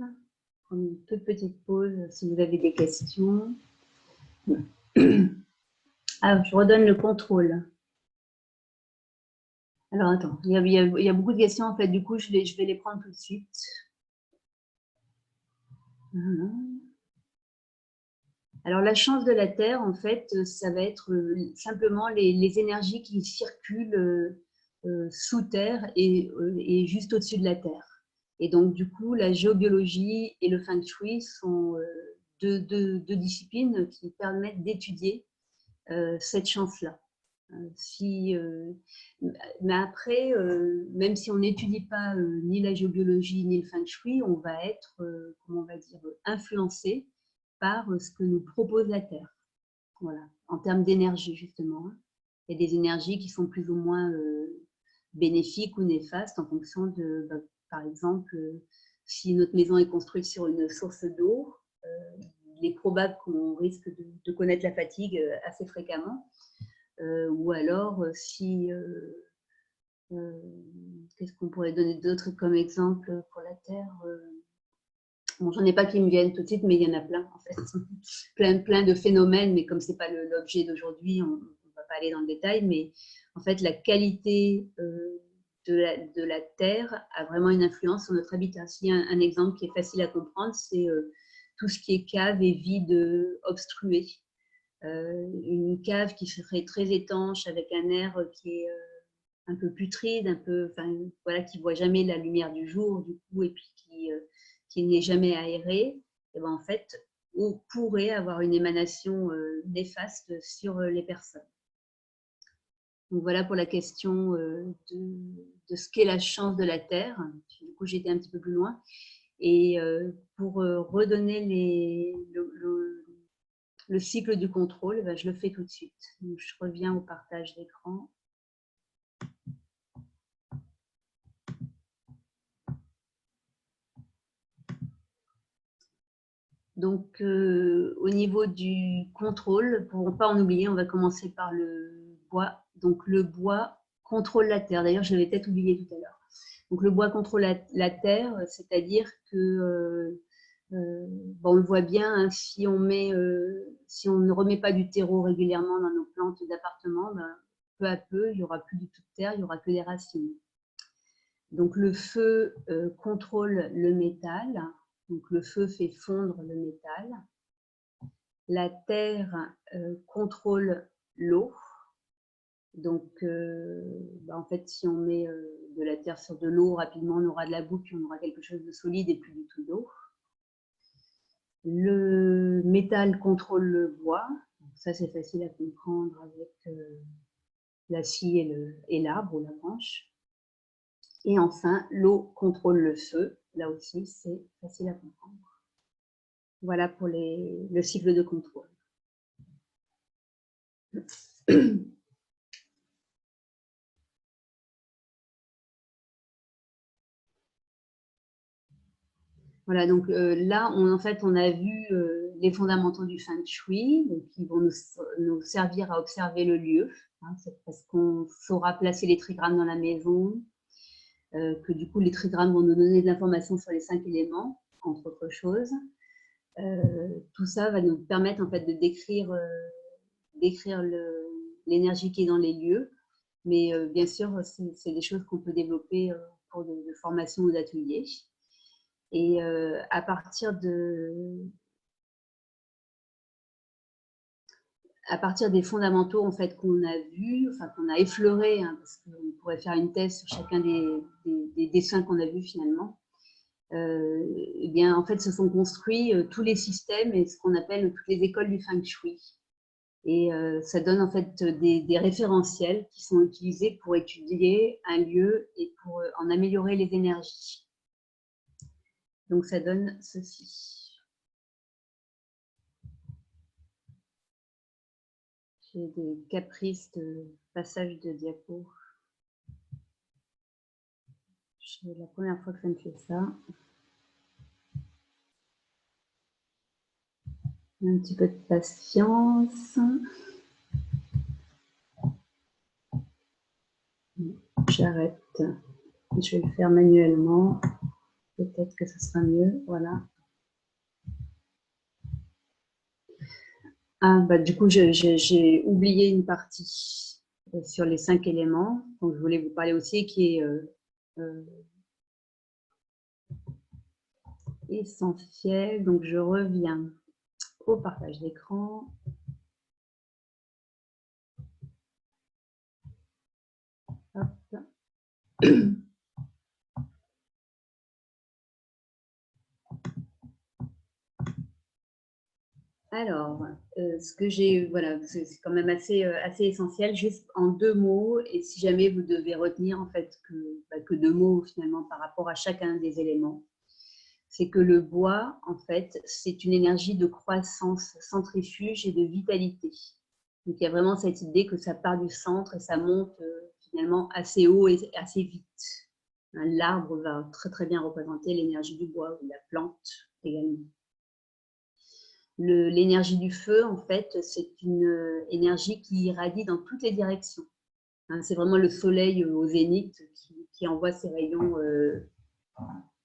Prendre une toute petite pause si vous avez des questions. Alors, je redonne le contrôle. Alors, attends, il y a beaucoup de questions, en fait. Du coup, je vais les prendre tout de suite. Voilà. Alors, la chance de la Terre, en fait, ça va être simplement les énergies qui circulent sous Terre et juste au-dessus de la Terre. Et donc, du coup, la géobiologie et le Feng Shui sont deux disciplines qui permettent d'étudier cette chance-là. Mais après, même si on n'étudie pas ni la géobiologie ni le Feng Shui, on va être, comment on va dire, influencé par ce que nous propose la Terre. Voilà, en termes d'énergie, justement. Il y a des énergies qui sont plus ou moins bénéfiques ou néfastes en fonction de, par exemple, si notre maison est construite sur une source d'eau, il est probable qu'on risque de connaître la fatigue assez fréquemment. Ou alors, si... qu'est-ce qu'on pourrait donner d'autre comme exemple pour la Terre Bon, j'en ai pas qui me viennent tout de suite, mais il y en a plein, en fait. plein de phénomènes, mais comme ce n'est pas l'objet d'aujourd'hui, on ne va pas aller dans le détail. Mais en fait, la qualité de la Terre a vraiment une influence sur notre habitat. S'il y a un exemple qui est facile à comprendre, c'est tout ce qui est cave et vide obstrué. Une cave qui serait très étanche, avec un air qui est un peu putride, voilà, qui ne voit jamais la lumière du jour, du coup, et puis qui n'est jamais aéré, et ben en fait, on pourrait avoir une émanation néfaste sur les personnes. Donc voilà pour la question de ce qu'est la chance de la Terre. Du coup, j'étais un petit peu plus loin. Et pour redonner le cycle du contrôle, ben, je le fais tout de suite. Donc, je reviens au partage d'écran. Donc, au niveau du contrôle, pour ne pas en oublier, on va commencer par le bois. Donc, le bois contrôle la terre. D'ailleurs, je l'avais peut-être oublié tout à l'heure. Donc, le bois contrôle la terre, c'est-à-dire que, on le voit bien, hein, si on ne remet pas du terreau régulièrement dans nos plantes d'appartement, ben, peu à peu, il n'y aura plus du tout de terre, il n'y aura que des racines. Donc, le feu contrôle le métal. Donc, le feu fait fondre le métal. La terre contrôle l'eau. Donc, en fait, si on met de la terre sur de l'eau, rapidement, on aura de la boue, puis on aura quelque chose de solide et plus du tout d'eau. Le métal contrôle le bois. Donc, ça, c'est facile à comprendre avec la scie et l'arbre ou la branche. Et enfin, l'eau contrôle le feu. Là aussi, c'est facile à comprendre. Voilà pour le cycle de contrôle. Voilà, donc là, en fait, on a vu les fondamentaux du Feng Shui, donc qui vont nous servir à observer le lieu, hein, parce qu'on saura placer les trigrammes dans la maison, que du coup, les trigrammes vont nous donner de l'information sur les 5 éléments, entre autres choses. Tout ça va nous permettre en fait de décrire l'énergie qui est dans les lieux, mais bien sûr, c'est des choses qu'on peut développer au cours de formations ou d'ateliers. Et à partir des fondamentaux en fait qu'on a vus, enfin qu'on a effleurés, hein, parce qu'on pourrait faire une thèse sur chacun des dessins qu'on a vus finalement, eh bien, en fait, se sont construits tous les systèmes et ce qu'on appelle toutes les écoles du Feng Shui. Et ça donne en fait des référentiels qui sont utilisés pour étudier un lieu et pour en améliorer les énergies. Donc ça donne ceci. J'ai des caprices de passage de diapo. C'est la première fois que ça me fait ça. Un petit peu de patience. J'arrête. Je vais le faire manuellement. Peut-être que ce sera mieux. Voilà. Ah, bah, du coup, j'ai oublié une partie sur les 5 éléments. Donc, je voulais vous parler aussi qui est essentiel. Donc, je reviens au partage d'écran. Alors, ce que j'ai, voilà, c'est quand même assez essentiel, juste en 2 mots, et si jamais vous devez retenir en fait que 2 mots finalement par rapport à chacun des éléments, c'est que le bois, en fait, c'est une énergie de croissance, centrifuge et de vitalité. Donc, il y a vraiment cette idée que ça part du centre et ça monte finalement assez haut et assez vite. L'arbre va très très bien représenter l'énergie du bois ou la plante également. L'énergie du feu, en fait, c'est une énergie qui irradie dans toutes les directions. C'est vraiment le soleil au zénith qui envoie ses rayons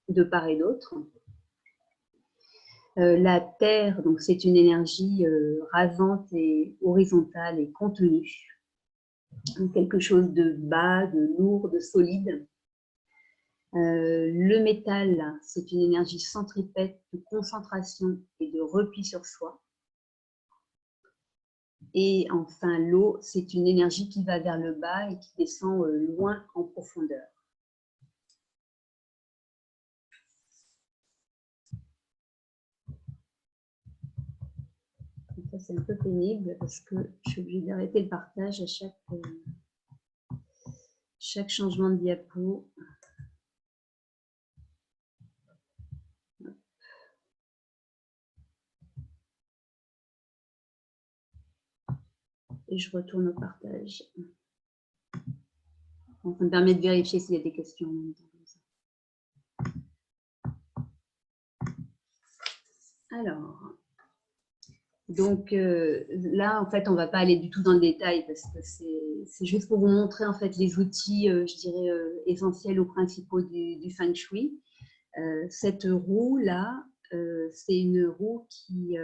de part et d'autre. La terre, donc c'est une énergie rasante et horizontale et contenue. Quelque chose de bas, de lourd, de solide. Le métal, c'est une énergie centripète de concentration et de repli sur soi. Et enfin, l'eau, c'est une énergie qui va vers le bas et qui descend loin en profondeur. Donc ça, c'est un peu pénible parce que je suis obligée d'arrêter le partage à chaque changement de diapo. Et je retourne au partage. Donc, ça me permet de vérifier s'il y a des questions en même temps. Alors, donc là, en fait, on ne va pas aller du tout dans le détail parce que c'est juste pour vous montrer en fait les outils, je dirais, essentiels ou principaux du Feng Shui. Cette roue-là, c'est une roue qui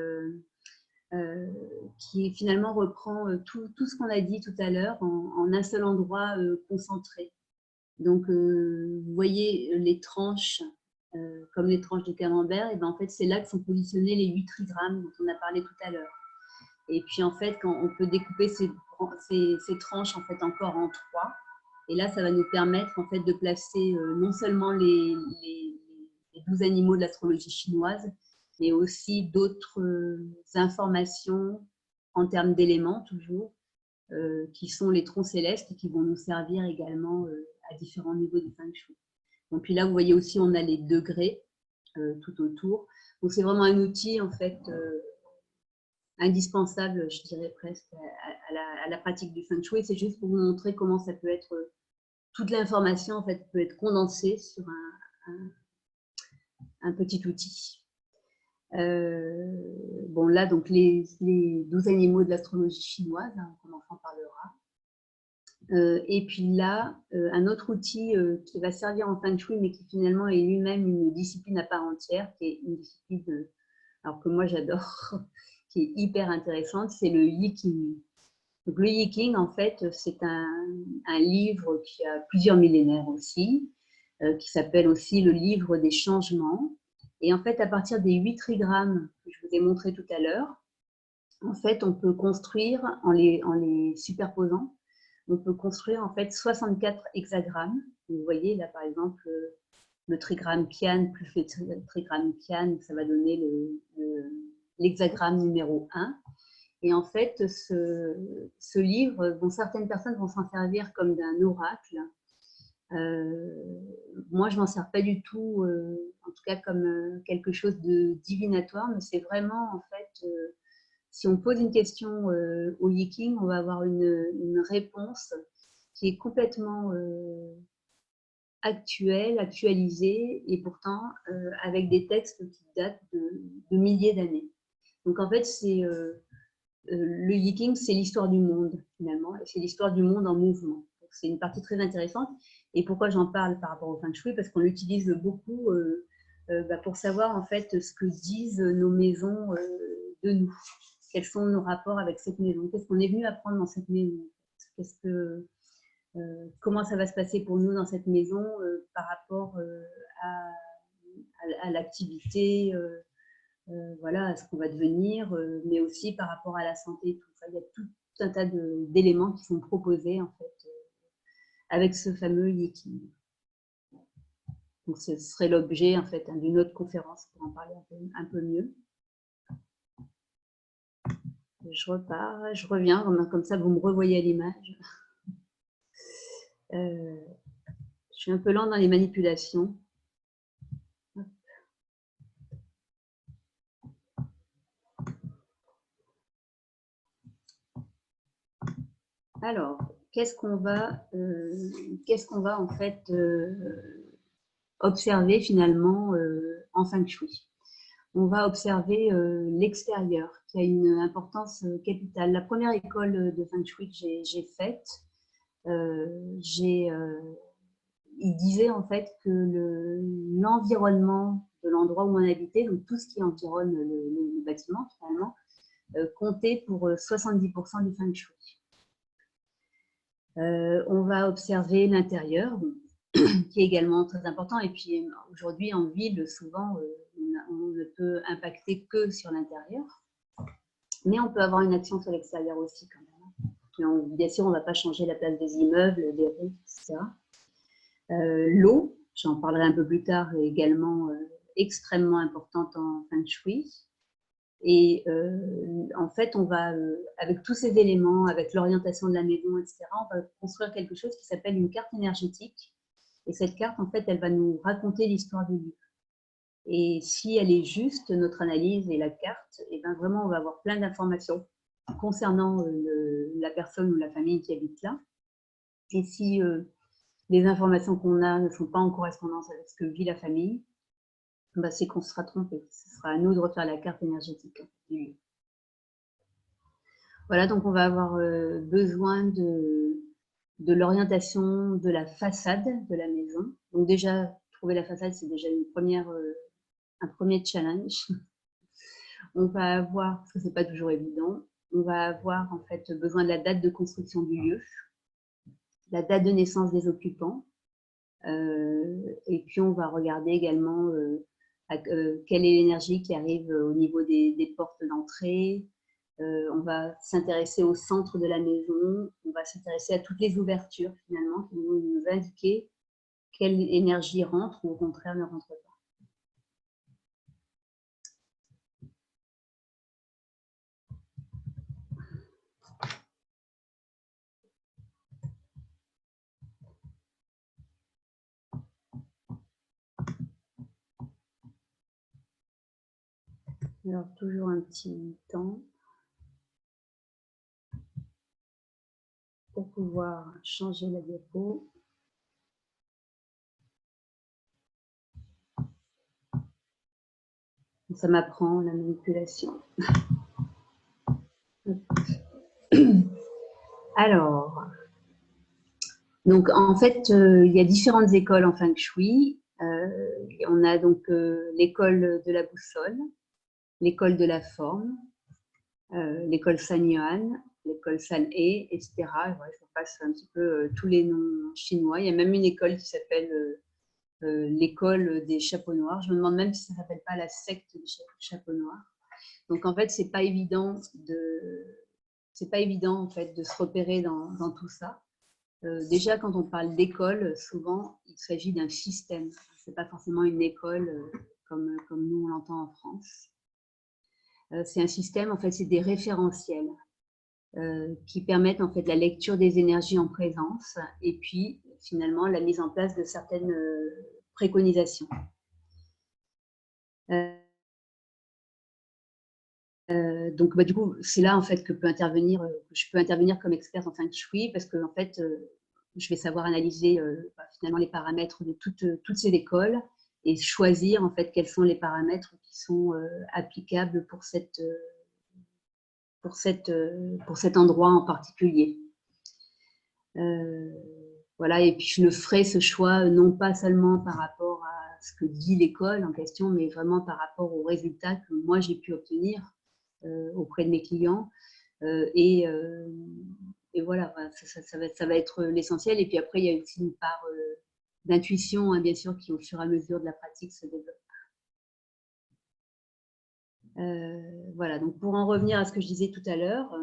finalement reprend tout ce qu'on a dit tout à l'heure en un seul endroit concentré. Donc, vous voyez les tranches, comme les tranches de camembert, et ben en fait, c'est là que sont positionnés les 8 trigrammes dont on a parlé tout à l'heure. Et puis, en fait, quand on peut découper ces tranches en fait, encore en 3, et là, ça va nous permettre en fait, de placer non seulement les 12 animaux de l'astrologie chinoise, mais aussi d'autres informations en termes d'éléments, toujours, qui sont les troncs célestes et qui vont nous servir également à différents niveaux du Feng Shui. Donc, puis là, vous voyez aussi, on a les degrés tout autour. Donc, c'est vraiment un outil, en fait, indispensable, je dirais presque, à la pratique du Feng Shui. C'est juste pour vous montrer comment ça peut être, toute l'information, en fait, peut être condensée sur un petit outil. Bon, là, donc, les 12 animaux de l'astrologie chinoise, comme on en parlera. Et puis là, un autre outil qui va servir en Feng Shui, mais qui finalement est lui-même une discipline à part entière, qui est une discipline alors que moi j'adore, qui est hyper intéressante, c'est le Yiking. Donc, le Yiking, en fait, c'est un livre qui a plusieurs millénaires aussi, qui s'appelle aussi le livre des changements. Et en fait, à partir des 8 trigrammes que je vous ai montré tout à l'heure, en fait, on peut construire, en les superposant, on peut construire en fait 64 hexagrammes. Vous voyez là, par exemple, le trigramme Kian plus le trigramme Kian, ça va donner l'hexagramme numéro 1. Et en fait, ce livre, bon, certaines personnes vont s'en servir comme d'un oracle. Moi, je ne m'en sers pas du tout, en tout cas comme quelque chose de divinatoire, mais c'est vraiment, en fait, si on pose une question au Yiking, on va avoir une réponse qui est complètement actualisée, et pourtant avec des textes qui datent de milliers d'années. Donc, en fait, le Yiking, c'est l'histoire du monde, finalement, et c'est l'histoire du monde en mouvement. C'est une partie très intéressante. Et pourquoi j'en parle par rapport au Feng Shui? Parce qu'on l'utilise beaucoup pour savoir en fait ce que disent nos maisons de nous. Quels sont nos rapports avec cette maison? Qu'est-ce qu'on est venu apprendre dans cette maison? Comment ça va se passer pour nous dans cette maison par rapport à l'activité, voilà, à ce qu'on va devenir, mais aussi par rapport à la santé. Tout ça. Il y a tout un tas d'éléments qui sont proposés en fait avec ce fameux Yiking. Donc, ce serait l'objet en fait d'une autre conférence pour en parler un peu mieux. Je repars, je reviens, comme ça vous me revoyez à l'image. Je suis un peu lente dans les manipulations. Alors, qu'est-ce qu'on va en fait observer finalement en Feng Shui? On va observer l'extérieur, qui a une importance capitale. La première école de Feng Shui que j'ai faite, il disait en fait que l'environnement de l'endroit où on habitait, donc tout ce qui environne le bâtiment finalement, comptait pour 70% du Feng Shui. On va observer l'intérieur, qui est également très important. Et puis aujourd'hui en ville, souvent, on ne peut impacter que sur l'intérieur, mais on peut avoir une action sur l'extérieur aussi quand même. Bien sûr, on ne va pas changer la place des immeubles, des routes, etc. L'eau, j'en parlerai un peu plus tard, est également extrêmement importante en Feng Shui. Et en fait, on va, avec tous ces éléments, avec l'orientation de la maison, etc., on va construire quelque chose qui s'appelle une carte énergétique. Et cette carte, en fait, elle va nous raconter l'histoire du lieu. Et si elle est juste, notre analyse et la carte, et bien vraiment, on va avoir plein d'informations concernant la personne ou la famille qui habite là. Et si les informations qu'on a ne sont pas en correspondance avec ce que vit la famille, ben c'est qu'on sera trompé. Ce sera à nous de refaire la carte énergétique du lieu. Voilà, donc on va avoir besoin de l'orientation de la façade de la maison. Donc déjà, trouver la façade, c'est déjà un premier challenge. On va avoir, parce que c'est pas toujours évident, on va avoir en fait besoin de la date de construction du lieu, la date de naissance des occupants, et puis on va regarder également quelle est l'énergie qui arrive au niveau des portes d'entrée. On va s'intéresser au centre de la maison, on va s'intéresser à toutes les ouvertures finalement qui vont nous indiquer quelle énergie rentre ou au contraire ne rentre pas. Alors toujours un petit temps pour pouvoir changer la diapo. Ça m'apprend la manipulation. Alors, donc en fait, il y a différentes écoles en Feng Shui. On a donc l'école de la boussole, l'école de la forme, l'école San Yuan, l'école San E, etc. Ouais, je passe un petit peu tous les noms chinois. Il y a même une école qui s'appelle l'école des chapeaux noirs. Je me demande même si ça ne s'appelle pas la secte des chapeaux noirs. Donc en fait, c'est pas évident en fait de se repérer dans tout ça. Déjà, quand on parle d'école, souvent il s'agit d'un système. c'est pas forcément une école comme nous on l'entend en France. C'est un système, en fait, c'est des référentiels qui permettent en fait la lecture des énergies en présence et puis finalement la mise en place de certaines préconisations. Donc, du coup, c'est là en fait que je peux intervenir comme experte en Feng Shui parce que en fait, je vais savoir analyser finalement les paramètres de toutes ces écoles et choisir en fait quels sont les paramètres qui sont applicables pour cet endroit en particulier. Voilà, et puis je le ferai ce choix non pas seulement par rapport à ce que dit l'école en question, mais vraiment par rapport aux résultats que moi j'ai pu obtenir auprès de mes clients. Et voilà, ça va être l'essentiel. Et puis après, il y a aussi une part d'intuition, hein, bien sûr, qui au fur et à mesure de la pratique se développe. Voilà, donc pour en revenir à ce que je disais tout à l'heure,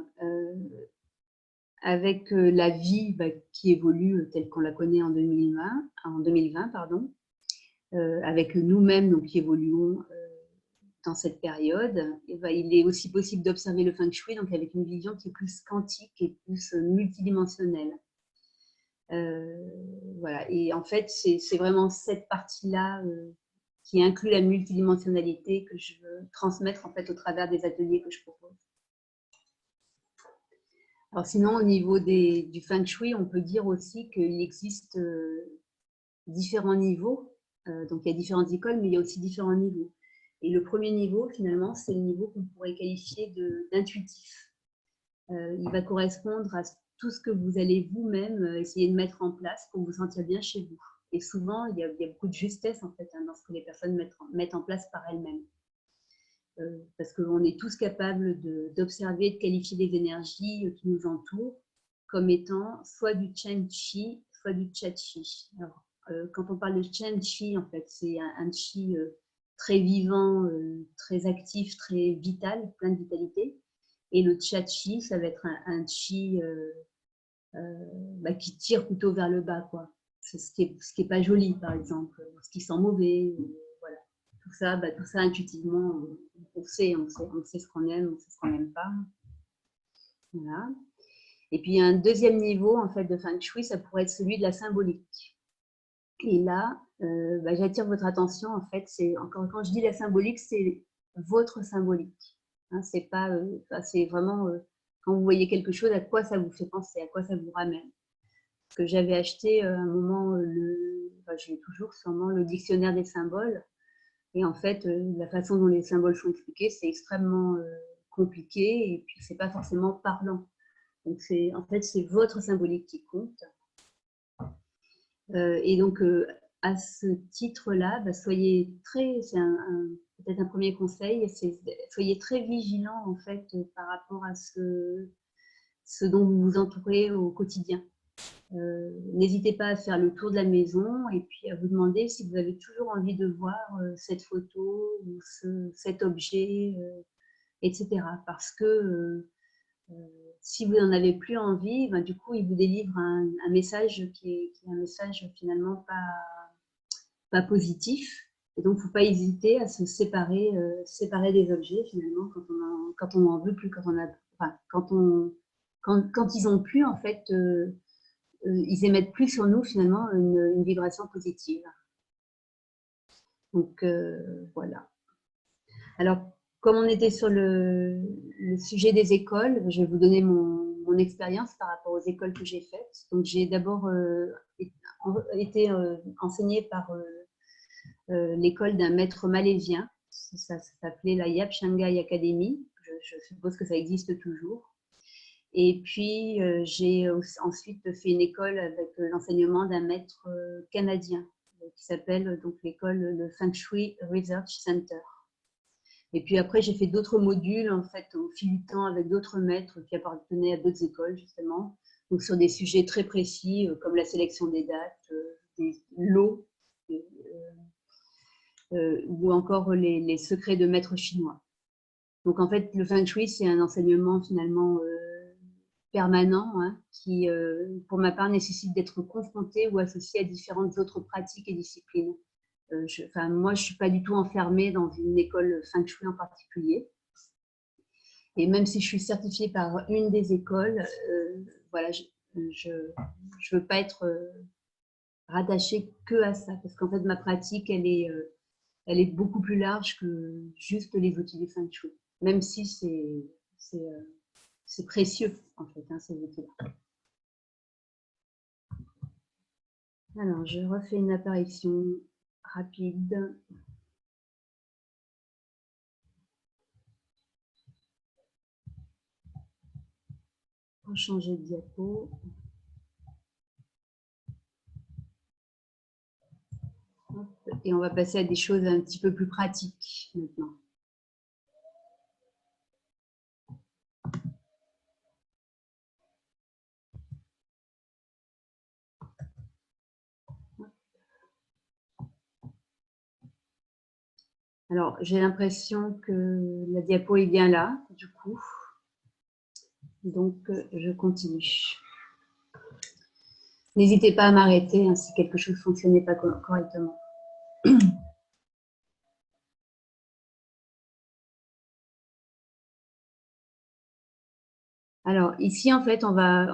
avec la vie qui évolue telle qu'on la connaît en 2020 pardon, avec nous-mêmes qui évoluons dans cette période, et il est aussi possible d'observer le Feng Shui donc avec une vision qui est plus quantique et plus multidimensionnelle. Voilà, et en fait, c'est vraiment cette partie-là qui inclut la multidimensionnalité que je veux transmettre en fait au travers des ateliers que je propose. Alors sinon, au niveau du Feng Shui, on peut dire aussi qu'il existe différents niveaux. Donc il y a différentes écoles, mais il y a aussi différents niveaux. Et le premier niveau, finalement, c'est le niveau qu'on pourrait qualifier d'intuitif. Il va correspondre à tout ce que vous allez vous-même essayer de mettre en place pour vous sentir bien chez vous. Et souvent, il y a beaucoup de justesse en fait, dans ce que les personnes mettent en place par elles-mêmes. Parce qu'on est tous capables d'observer, de qualifier les énergies qui nous entourent comme étant soit du Chen Qi, soit du Cha Qi. Alors, quand on parle de Chen Qi, en fait, c'est un Qi très vivant, très actif, très vital, plein de vitalité. Et le Cha Qi, ça va être un Qi qui tire plutôt vers le bas, quoi. C'est ce qui est pas joli, par exemple, ce qui sent mauvais. Voilà. Tout ça, intuitivement, on sait ce qu'on aime, on sait ce qu'on n'aime pas. Voilà. Et puis, un deuxième niveau, en fait, de Feng Shui, ça pourrait être celui de la symbolique. Et là, j'attire votre attention, en fait, encore quand je dis la symbolique, c'est votre symbolique. Hein, c'est vraiment quand vous voyez quelque chose, à quoi ça vous fait penser, à quoi ça vous ramène. Parce que j'avais acheté à un moment, je l'ai toujours sûrement, le dictionnaire des symboles. Et en fait, la façon dont les symboles sont expliqués, c'est extrêmement compliqué et puis c'est pas forcément parlant. Donc en fait, c'est votre symbolique qui compte. Et donc, à ce titre-là, soyez c'est peut-être un premier conseil, soyez très vigilant en fait par rapport à ce dont vous vous entourez au quotidien. N'hésitez pas à faire le tour de la maison et puis à vous demander si vous avez toujours envie de voir cette photo ou cet objet, etc. Parce que si vous n'en avez plus envie, du coup, il vous délivre un message qui est un message finalement pas positif. Et donc, il ne faut pas hésiter à se séparer des objets finalement quand on n'en veut plus, quand ils n'ont plus en fait, ils émettent plus sur nous finalement une vibration positive. Donc voilà. Alors, comme on était sur le sujet des écoles, je vais vous donner mon expérience par rapport aux écoles que j'ai faites. Donc, j'ai d'abord été enseignée par l'école d'un maître malaisien. Ça s'appelait la Yap Shanghai Academy. Je suppose que ça existe toujours. Et puis, j'ai ensuite fait une école avec l'enseignement d'un maître canadien qui s'appelle donc l'école le Feng Shui Research Center. Et puis après, j'ai fait d'autres modules en fait au fil du temps avec d'autres maîtres qui appartenaient à d'autres écoles justement, donc sur des sujets très précis comme la sélection des dates, l'eau ou encore les secrets de maîtres chinois. Donc en fait, le Feng Shui, c'est un enseignement finalement permanent hein, qui, pour ma part, nécessite d'être confronté ou associé à différentes autres pratiques et disciplines. moi, je ne suis pas du tout enfermée dans une école Feng Shui en particulier. Et même si je suis certifiée par une des écoles, voilà, je ne veux pas être rattachée que à ça, parce qu'en fait, ma pratique, elle est beaucoup plus large que juste les outils du Feng Shui, même si c'est précieux, en fait, hein, ces outils-là. Alors, je refais une apparition rapide. Pour changer de diapo. Et on va passer à des choses un petit peu plus pratiques maintenant. Alors, j'ai l'impression que la diapo est bien là, du coup. Donc, je continue. N'hésitez pas à m'arrêter hein, si quelque chose ne fonctionnait pas correctement. Alors, ici, en fait, on va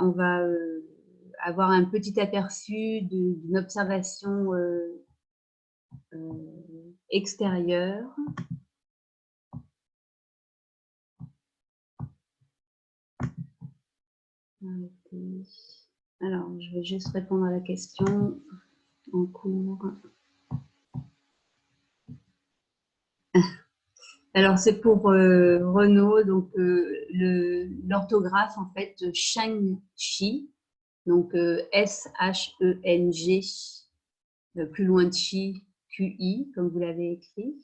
avoir un petit aperçu d'une observation extérieure. Alors, je vais juste répondre à la question en cours. Alors, c'est pour Renaud, donc l'orthographe, en fait, Sheng-Chi, donc S-H-E-N-G, plus loin de Chi, Q-I, comme vous l'avez écrit,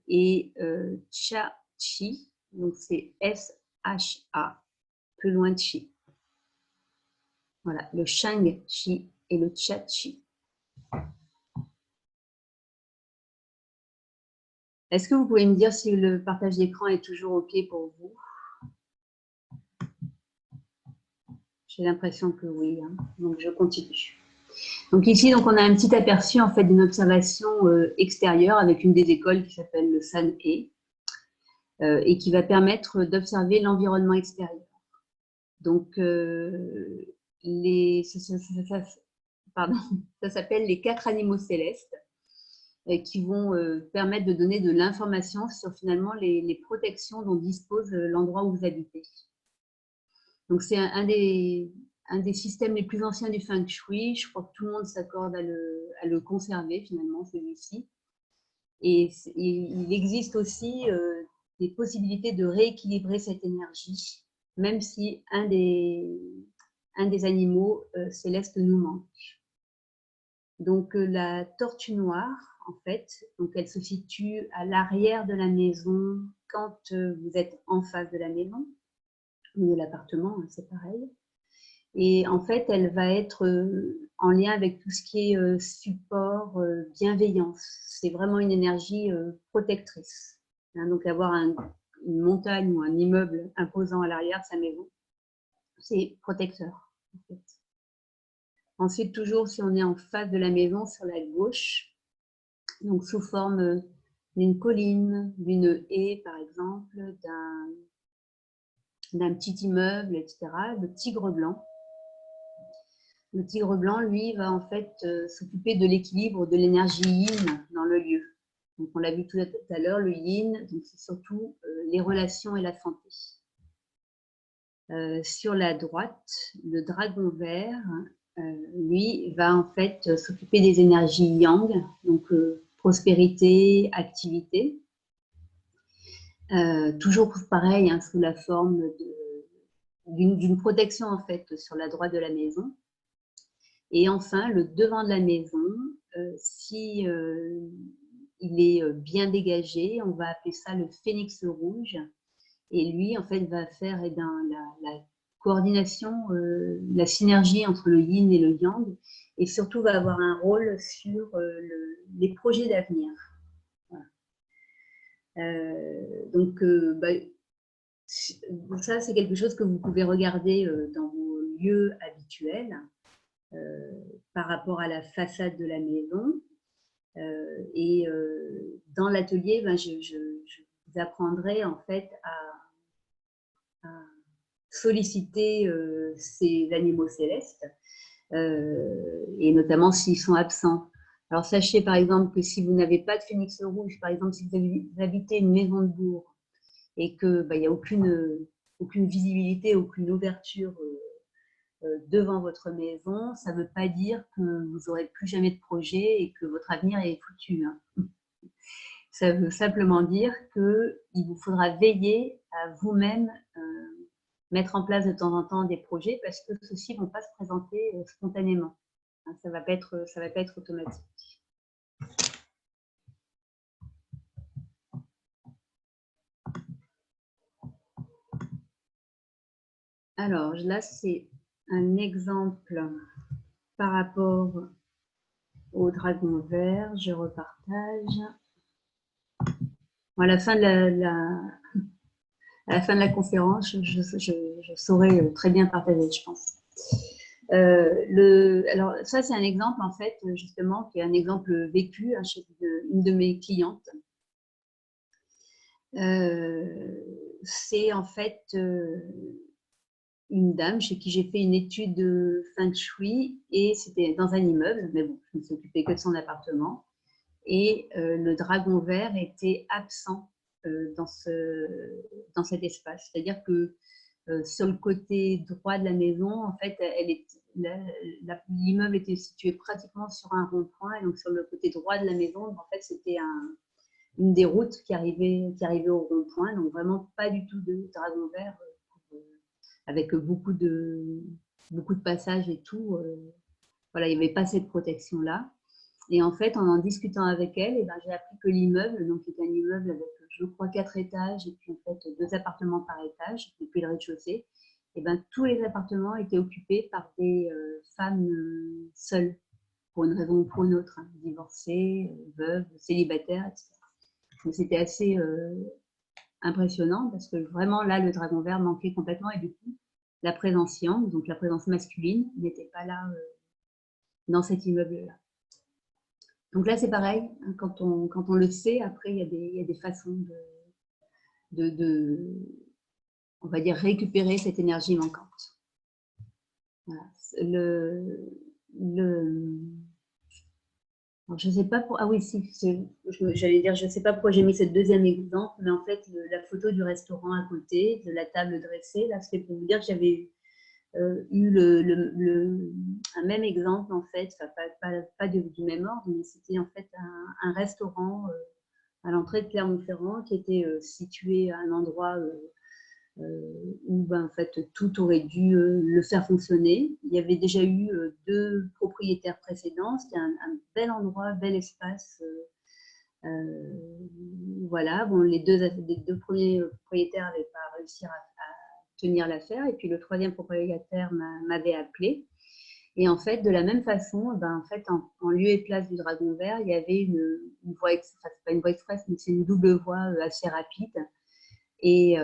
et Cha-Chi, donc c'est S-H-A, plus loin de Chi. Voilà, le Shang-Chi et le Cha-Chi. Est-ce que vous pouvez me dire si le partage d'écran est toujours OK pour vous? J'ai l'impression que oui, hein. Donc je continue. Donc ici, donc, on a un petit aperçu en fait d'une observation extérieure avec une des écoles qui s'appelle le San-E et qui va permettre d'observer l'environnement extérieur. Donc, ça s'appelle les 4 animaux célestes qui vont permettre de donner de l'information sur finalement les protections dont dispose l'endroit où vous habitez. Donc, c'est un des systèmes les plus anciens du Feng Shui. Je crois que tout le monde s'accorde à le conserver finalement, celui-ci. Et il existe aussi des possibilités de rééquilibrer cette énergie, même si un des animaux célestes nous manque. Donc, la tortue noire, en fait, donc elle se situe à l'arrière de la maison quand vous êtes en face de la maison ou de l'appartement, hein, c'est pareil. Et en fait, elle va être en lien avec tout ce qui est support, bienveillance. C'est vraiment une énergie protectrice. Hein, donc, avoir une montagne ou un immeuble imposant à l'arrière de sa maison, c'est protecteur. En fait. Ensuite, toujours si on est en face de la maison, sur la gauche, donc sous forme d'une colline, d'une haie par exemple, d'un petit immeuble, etc., le tigre blanc. Le tigre blanc, lui, va en fait s'occuper de l'équilibre de l'énergie yin dans le lieu. Donc, on l'a vu tout à l'heure, le yin, c'est surtout les relations et la santé. Sur la droite, le dragon vert, lui, va en fait s'occuper des énergies yang, donc prospérité, activité. Toujours pareil, hein, sous la forme d'une protection en fait sur la droite de la maison. Et enfin, le devant de la maison, si il est bien dégagé, on va appeler ça le phénix rouge. Et lui, en fait, va faire la coordination, la synergie entre le yin et le yang, et surtout va avoir un rôle sur les projets d'avenir. Voilà. Donc, ça, c'est quelque chose que vous pouvez regarder dans vos lieux habituels. par rapport à la façade de la maison. Dans l'atelier, je vous apprendrai en fait à solliciter ces animaux célestes, et notamment s'ils sont absents. Alors sachez par exemple que si vous n'avez pas de phénix rouge, par exemple si vous habitez une maison de bourg et qu'il n'y a aucune visibilité, aucune ouverture devant votre maison, ça ne veut pas dire que vous n'aurez plus jamais de projet et que votre avenir est foutu. Hein. Ça veut simplement dire qu'il vous faudra veiller à vous-même mettre en place de temps en temps des projets parce que ceux-ci ne vont pas se présenter spontanément. Hein, ça ne va pas être automatique. Alors là, c'est un exemple par rapport au dragon vert. Je repartage. Bon, à la fin de la conférence, je saurai très bien partager, je pense. Alors ça, c'est un exemple, en fait, justement, qui est un exemple vécu hein, chez une de mes clientes. C'est en fait une dame chez qui j'ai fait une étude de Feng Shui et c'était dans un immeuble, mais bon, je ne me suis occupée que de son appartement. Et le dragon vert était absent dans cet espace. C'est-à-dire que sur le côté droit de la maison, en fait, l'immeuble était situé pratiquement sur un rond-point. Et donc, sur le côté droit de la maison, en fait, c'était une des routes qui arrivait au rond-point. Donc, vraiment pas du tout de dragon vert, avec beaucoup de passages et tout. Voilà, il n'y avait pas cette protection-là. Et en fait, en discutant avec elle, j'ai appris que l'immeuble, donc qui est un immeuble avec, je crois, 4 étages et puis en fait 2 appartements par étage, et puis le rez-de-chaussée, tous les appartements étaient occupés par des femmes seules, pour une raison ou pour une autre, hein, divorcées, veuves, célibataires, etc. Donc c'était assez impressionnant parce que vraiment là, le dragon vert manquait complètement et du coup, la présence yang, donc la présence masculine, n'était pas là dans cet immeuble-là. Donc là, c'est pareil, hein, quand on le sait, après, il y a des façons de, on va dire, récupérer cette énergie manquante. Voilà. Alors, je sais pas pour... Ah oui, si, j'allais dire, je ne sais pas pourquoi j'ai mis ce deuxième exemple, mais en fait, la photo du restaurant à côté, de la table dressée, là, c'était pour vous dire que j'avais eu un même exemple, en fait, pas du même ordre, mais c'était en fait un restaurant à l'entrée de Clermont-Ferrand qui était situé à un endroit où en fait, tout aurait dû le faire fonctionner. Il y avait déjà eu 2 propriétaires précédents, c'était un bel endroit, bel espace. Voilà, bon, les deux premiers propriétaires n'avaient pas réussi à tenir l'affaire et puis le 3e propriétaire m'avait appelé. Et en fait, de la même façon, en fait, en lieu et place du dragon vert, il y avait une voie express, enfin, c'est pas une voie express, mais c'est une double voie assez rapide. Et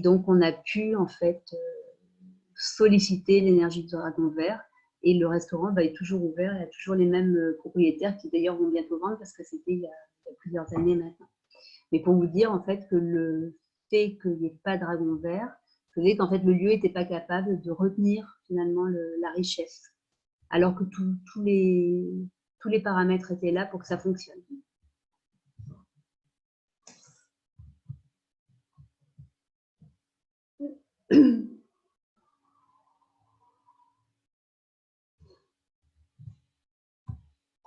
donc, on a pu en fait solliciter l'énergie du dragon vert. Et le restaurant est toujours ouvert. Il y a toujours les mêmes propriétaires qui d'ailleurs vont bientôt vendre parce que c'était il y a plusieurs années maintenant. Mais pour vous dire en fait que le fait qu'il n'y ait pas de dragon vert faisait qu'en fait le lieu n'était pas capable de retenir finalement la richesse. Alors que tous les paramètres étaient là pour que ça fonctionne.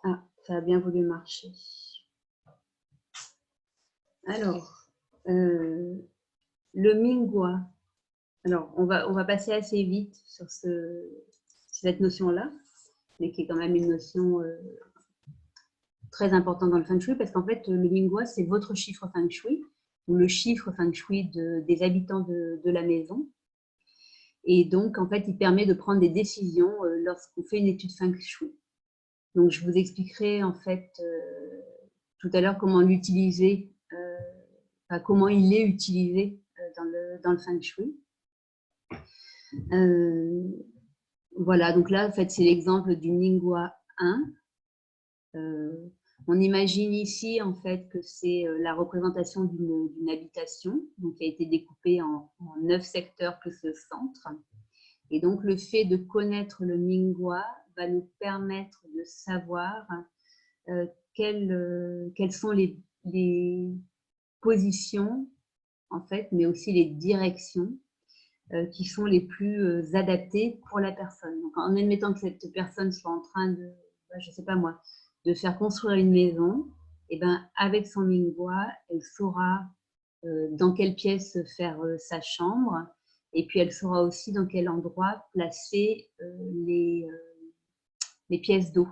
Ah, ça a bien voulu marcher. Alors, le Mingwa. Alors, on va passer assez vite sur cette notion-là, mais qui est quand même une notion très importante dans le Feng Shui, parce qu'en fait, le Mingwa, c'est votre chiffre Feng Shui, ou le chiffre Feng Shui des habitants de la maison. Et donc, en fait, il permet de prendre des décisions lorsqu'on fait une étude Feng Shui. Donc, je vous expliquerai, en fait, tout à l'heure comment l'utiliser, comment il est utilisé dans le Feng Shui. Voilà, donc là, en fait, c'est l'exemple du Ningua 1. On imagine ici, en fait, que c'est la représentation d'une habitation, donc qui a été découpée en 9 secteurs plus le centre. Et donc, le fait de connaître le Ningua va nous permettre de savoir quelles sont les positions, en fait, mais aussi les directions qui sont les plus adaptées pour la personne. Donc, en admettant que cette personne soit en train de, je ne sais pas moi, de faire construire une maison, et ben, avec son Ningua, elle saura dans quelle pièce faire sa chambre, et puis elle saura aussi dans quel endroit placer les pièces d'eau.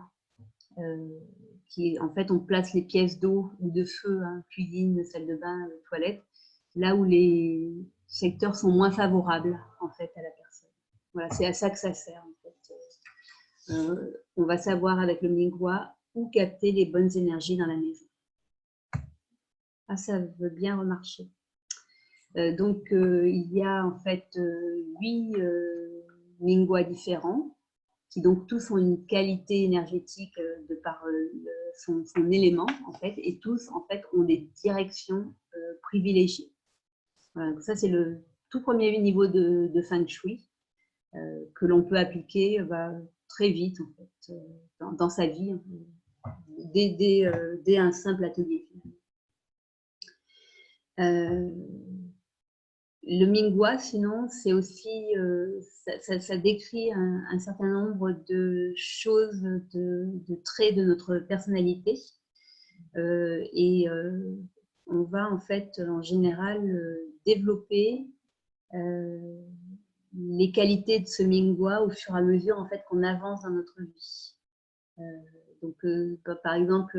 En fait, on place les pièces d'eau ou de feu, hein, cuisine, salle de bain, toilette, là où les secteurs sont moins favorables en fait à la personne. Voilà, c'est à ça que ça sert en fait. On va savoir avec le Ningua où capter les bonnes énergies dans la maison. Ah, ça veut bien remarcher. Donc, il y a en fait 8 Ningua différents qui donc tous ont une qualité énergétique de par son élément en fait, et tous en fait ont des directions privilégiées. Voilà, donc ça c'est le tout premier niveau de Feng Shui que l'on peut appliquer très vite en fait, dans sa vie, dès un simple atelier. Le Mingwa, sinon, c'est aussi, ça décrit un certain nombre de choses, de traits de notre personnalité. On va en fait, en général, développer les qualités de ce Mingwa au fur et à mesure en fait, qu'on avance dans notre vie. Donc, par exemple,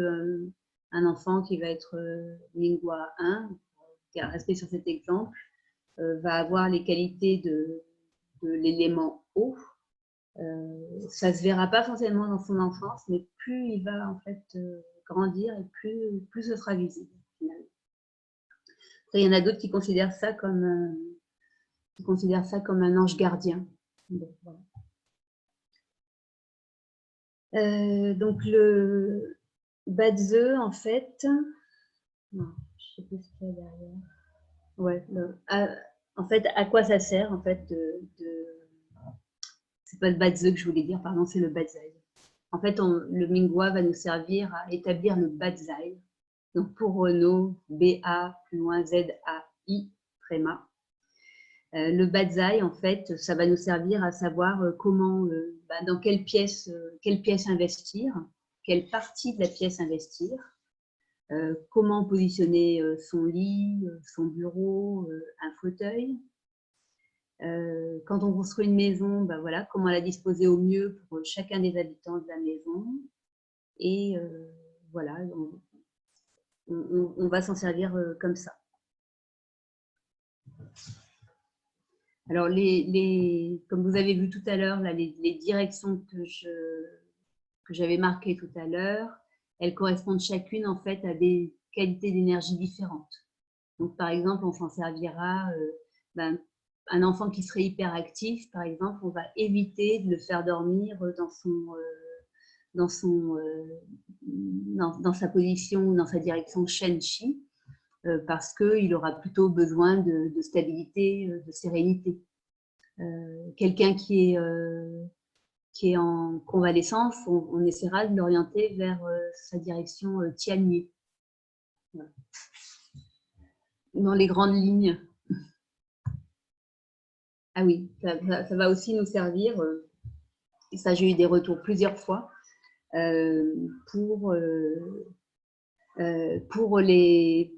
un enfant qui va être Mingwa 1, qui a resté sur cet exemple, va avoir les qualités de l'élément eau. Ça ne se verra pas forcément dans son enfance, mais plus il va en fait grandir et plus ce sera visible. Finalement. Après, il y en a d'autres qui considèrent ça comme un ange gardien. Bon, voilà. Donc le Badze, en fait, non, je sais plus ce qu'il y a derrière. Ouais, en fait, à quoi ça sert en fait c'est pas le Badze que je voulais dire, pardon, c'est le Badzai. En fait, le Mingwa va nous servir à établir le Badzai. Donc pour Renault, B-A, plus loin Z-A-I, tréma. Le Badzai, en fait, ça va nous servir à savoir comment, dans quelle pièce investir, quelle partie de la pièce investir, comment positionner son lit, son bureau, un fauteuil. Quand on construit une maison, voilà, comment la disposer au mieux pour chacun des habitants de la maison. Et voilà, on va s'en servir comme ça. Alors, comme vous avez vu tout à l'heure, les directions que j'avais marquées tout à l'heure, elles correspondent chacune en fait à des qualités d'énergie différentes. Donc, par exemple, on s'en servira, un enfant qui serait hyperactif, par exemple, on va éviter de le faire dormir dans sa position ou dans sa direction Shen-Chi, parce qu'il aura plutôt besoin de stabilité, de sérénité. Quelqu'un qui est en convalescence, on essaiera de l'orienter vers sa direction Tianyi. Voilà. Dans les grandes lignes. Ah oui, ça va aussi nous servir, et ça j'ai eu des retours plusieurs fois, pour les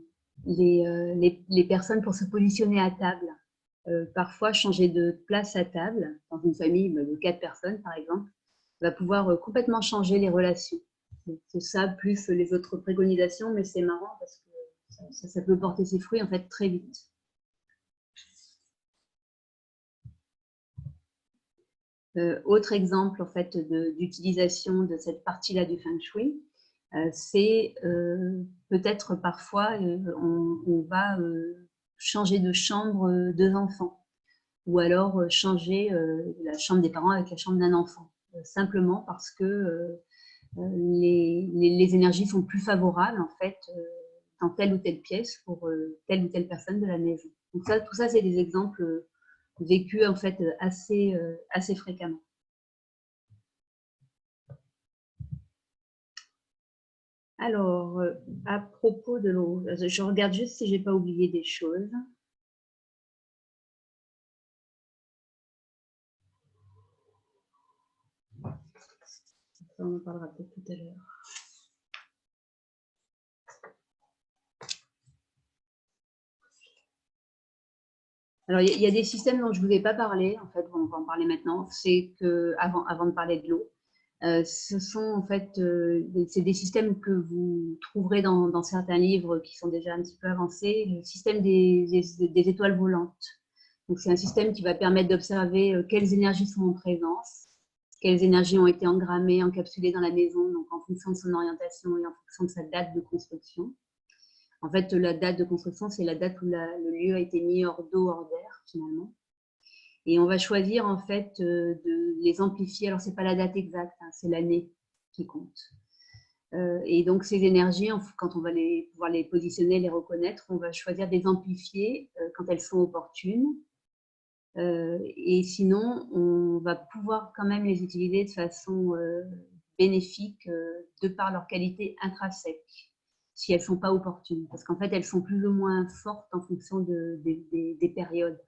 personnes pour se positionner à table. Parfois, changer de place à table, dans une famille de 4 personnes par exemple, va pouvoir complètement changer les relations. C'est ça, plus les autres préconisations, mais c'est marrant parce que ça peut porter ses fruits en fait très vite. Autre exemple en fait d'utilisation de cette partie-là du Feng Shui, c'est peut-être parfois on va changer de chambre 2 enfants. ou alors changer la chambre des parents avec la chambre d'un enfant, simplement parce que les énergies sont plus favorables en fait dans telle ou telle pièce pour telle ou telle personne de la maison. Donc ça, tout ça, c'est des exemples vécus en fait assez fréquemment. Alors, à propos de l'eau, je regarde juste si j'ai pas oublié des choses. Ça, on en parlera peut-être tout à l'heure. Alors, il y a des systèmes dont je ne vous ai pas parlé, en fait, on va en parler maintenant. C'est que, avant de parler de l'eau, ce sont en fait c'est des systèmes que vous trouverez dans certains livres qui sont déjà un petit peu avancés, le système des étoiles volantes. Donc, c'est un système qui va permettre d'observer quelles énergies sont en présence, quelles énergies ont été engrammées, encapsulées dans la maison, donc en fonction de son orientation et en fonction de sa date de construction. En fait, la date de construction, c'est la date où le lieu a été mis hors d'eau, hors d'air, finalement. Et on va choisir, en fait, de les amplifier. Alors, ce n'est pas la date exacte, hein, c'est l'année qui compte. Et donc, ces énergies, quand on va pouvoir les positionner, les reconnaître, on va choisir de les amplifier quand elles sont opportunes. Et sinon, on va pouvoir quand même les utiliser de façon bénéfique de par leur qualité intrinsèque, si elles ne sont pas opportunes. Parce qu'en fait, elles sont plus ou moins fortes en fonction des périodes.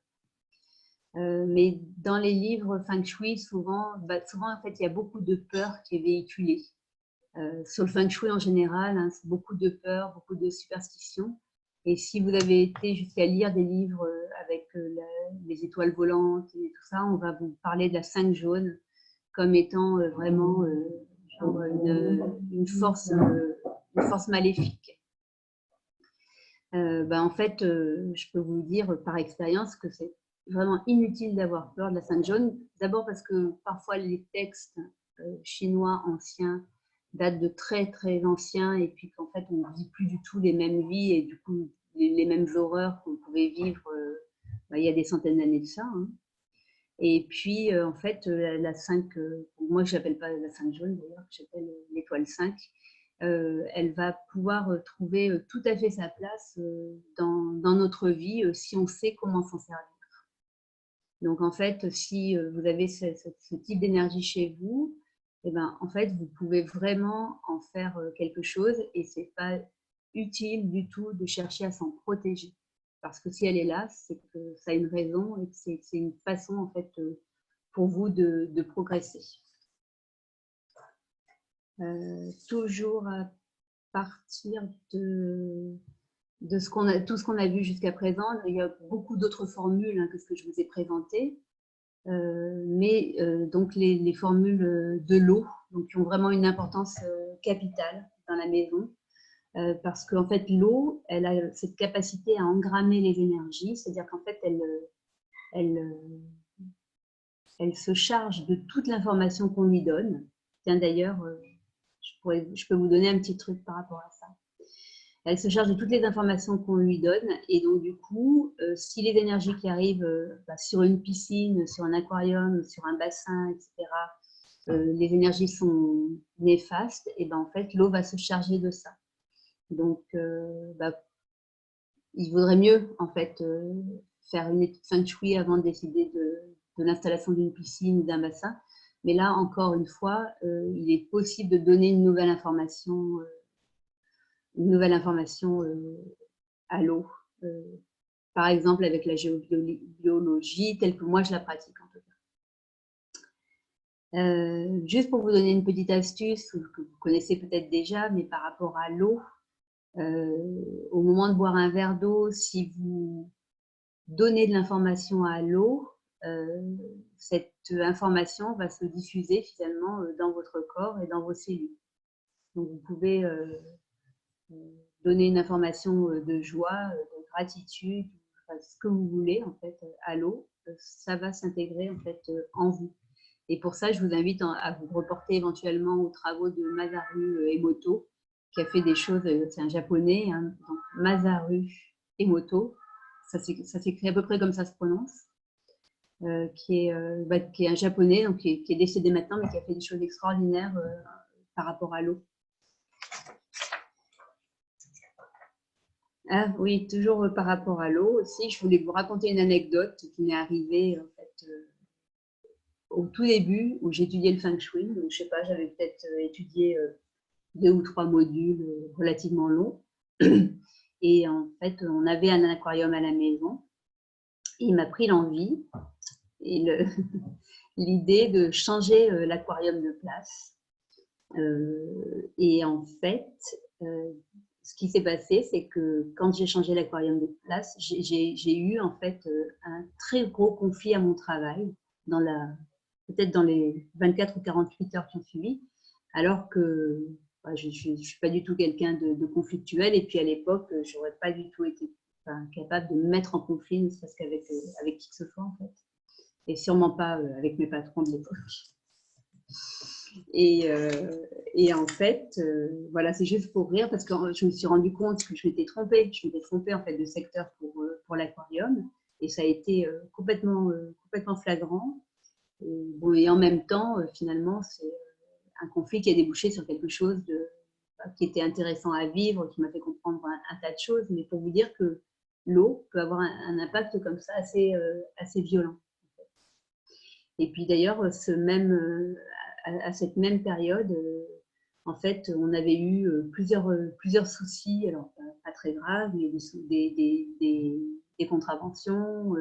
Mais dans les livres Feng Shui, souvent en fait, il y a beaucoup de peur qui est véhiculée. Sur le Feng Shui en général, hein, c'est beaucoup de peur, beaucoup de superstitions. Et si vous avez été jusqu'à lire des livres avec les étoiles volantes et tout ça, on va vous parler de la 5 jaune comme étant vraiment genre une force maléfique. En fait, je peux vous dire par expérience que c'est vraiment inutile d'avoir peur de la 5 jaune. D'abord parce que parfois les textes chinois anciens datent de très très anciens et puis qu'en fait on ne vit plus du tout les mêmes vies et du coup les mêmes horreurs qu'on pouvait vivre il y a des centaines d'années de ça. Hein. Et puis en fait la 5, moi je l'appelle pas la 5 jaune d'ailleurs, j'appelle l'étoile 5. Elle va pouvoir trouver tout à fait sa place dans notre vie si on sait comment s'en servir. Donc en fait, si vous avez ce type d'énergie chez vous, eh ben, en fait, vous pouvez vraiment en faire quelque chose et ce n'est pas utile du tout de chercher à s'en protéger. Parce que si elle est là, c'est que ça a une raison et que c'est une façon en fait pour vous de progresser. Toujours à partir de tout ce qu'on a vu jusqu'à présent. Il y a beaucoup d'autres formules hein, que ce que je vous ai présenté. Donc les formules de l'eau, donc qui ont vraiment une importance capitale dans la maison, parce qu'en fait l'eau, elle a cette capacité à engrammer les énergies, c'est-à-dire qu'en fait elle se charge de toute l'information qu'on lui donne. Tiens d'ailleurs, je peux vous donner un petit truc par rapport à ça. Elle se charge de toutes les informations qu'on lui donne et donc du coup, si les énergies qui arrivent sur une piscine, sur un aquarium, sur un bassin, etc., les énergies sont néfastes, et en fait, l'eau va se charger de ça. Donc, il vaudrait mieux en fait faire une étude Feng Shui avant de décider de l'installation d'une piscine ou d'un bassin. Mais là, encore une fois, il est possible de donner une nouvelle information à l'eau, par exemple avec la géobiologie telle que moi je la pratique en tout cas. Juste pour vous donner une petite astuce que vous connaissez peut-être déjà, mais par rapport à l'eau, au moment de boire un verre d'eau, si vous donnez de l'information à l'eau, cette information va se diffuser finalement dans votre corps et dans vos cellules. Donc vous pouvez donner une information de joie, de gratitude, ce que vous voulez en fait à l'eau, ça va s'intégrer en fait en vous. Et pour ça, je vous invite à vous reporter éventuellement aux travaux de Masaru Emoto, qui a fait des choses, c'est un japonais, hein, donc Masaru Emoto, ça s'écrit à peu près comme ça se prononce. qui est un japonais, donc qui est décédé maintenant, mais qui a fait des choses extraordinaires par rapport à l'eau. Ah oui, toujours par rapport à l'eau aussi. Je voulais vous raconter une anecdote qui m'est arrivée en fait, au tout début où j'étudiais le Feng Shui. Donc, je sais pas, j'avais peut-être étudié 2 ou 3 modules relativement longs. Et en fait, on avait un aquarium à la maison. Et il m'a pris l'envie et l'idée de changer l'aquarium de place. Et en fait, ce qui s'est passé, c'est que quand j'ai changé l'aquarium de place, j'ai eu en fait un très gros conflit à mon travail, peut-être dans les 24 ou 48 heures qui ont suivi, alors que je ne suis pas du tout quelqu'un de conflictuel. Et puis à l'époque, je n'aurais pas du tout été capable de me mettre en conflit, ne serait-ce qu'avec avec qui que ce soit en fait. Et sûrement pas avec mes patrons de l'époque. Et en fait, voilà, c'est juste pour rire parce que je me suis rendu compte que je m'étais trompée. Je m'étais trompée en fait de secteur pour l'aquarium. Et ça a été complètement flagrant. Et en même temps, finalement, c'est un conflit qui a débouché sur quelque chose qui était intéressant à vivre, qui m'a fait comprendre un tas de choses. Mais pour vous dire que l'eau peut avoir un impact comme ça assez violent. Et puis d'ailleurs, à cette même période, en fait, on avait eu plusieurs soucis, alors pas très graves, mais des contraventions.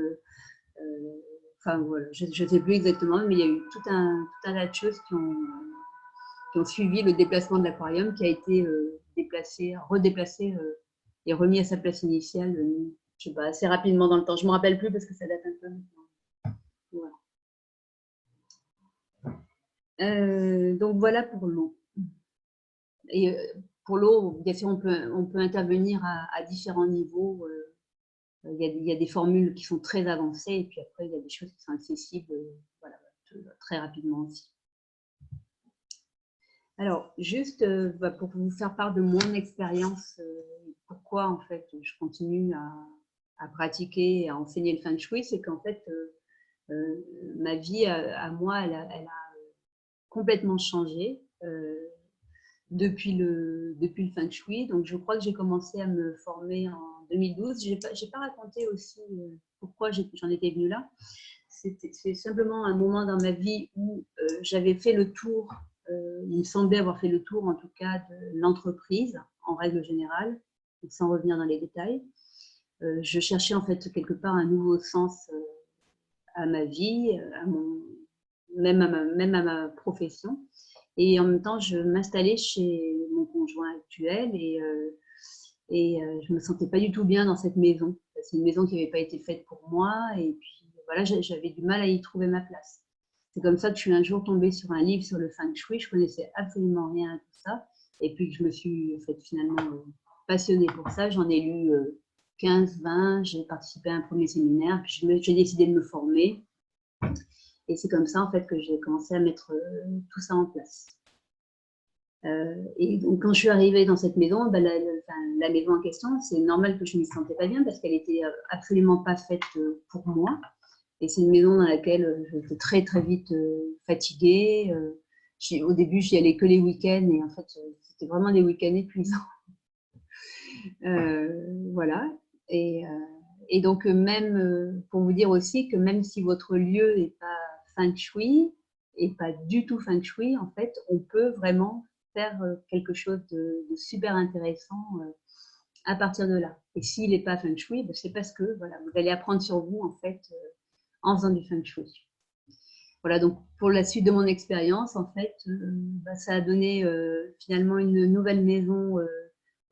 Enfin voilà, je ne sais plus exactement, mais il y a eu tout un tas de choses qui ont suivi le déplacement de l'aquarium, qui a été redéplacé et remis à sa place initiale, je sais pas, assez rapidement dans le temps. Je ne me rappelle plus parce que ça date un peu maintenant. Voilà. Donc voilà pour l'eau. Et pour l'eau, bien sûr, on peut intervenir à différents niveaux. Il y a des formules qui sont très avancées et puis après, il y a des choses qui sont accessibles voilà, très rapidement aussi. Alors, juste pour vous faire part de mon expérience, pourquoi en fait je continue à pratiquer et à enseigner le Feng Shui, c'est qu'en fait, ma vie à moi, elle a complètement changé depuis le Feng Shui. Donc, je crois que j'ai commencé à me former en 2012. Je n'ai pas raconté aussi pourquoi j'en étais venue là. C'est simplement un moment dans ma vie où j'avais fait le tour, il me semblait avoir fait le tour en tout cas de l'entreprise en règle générale, sans revenir dans les détails. Je cherchais en fait quelque part un nouveau sens à ma vie, même à ma profession. Et en même temps, je m'installais chez mon conjoint actuel et je ne me sentais pas du tout bien dans cette maison. C'est une maison qui n'avait pas été faite pour moi et puis voilà, j'avais du mal à y trouver ma place. C'est comme ça que je suis un jour tombée sur un livre sur le Feng Shui. Je ne connaissais absolument rien à tout ça. Et puis que je me suis en fait, finalement passionnée pour ça. J'en ai lu 15, 20. J'ai participé à un premier séminaire. Puis j'ai décidé de me former. Et c'est comme ça en fait que j'ai commencé à mettre tout ça en place. Et donc quand je suis arrivée dans cette maison, la maison en question, c'est normal que je ne m'y sentais pas bien parce qu'elle était absolument pas faite pour moi. Et c'est une maison dans laquelle j'étais très très vite fatiguée. Au début, j'y allais que les week-ends et en fait, c'était vraiment des week-ends épuisants. Voilà. Et donc même pour vous dire aussi que même si votre lieu n'est pas Feng Shui et pas du tout Feng Shui, en fait, on peut vraiment faire quelque chose de super intéressant à partir de là. Et s'il n'est pas Feng Shui, c'est parce que voilà, vous allez apprendre sur vous en fait en faisant du Feng Shui. Voilà, donc pour la suite de mon expérience, en fait, ça a donné finalement une nouvelle maison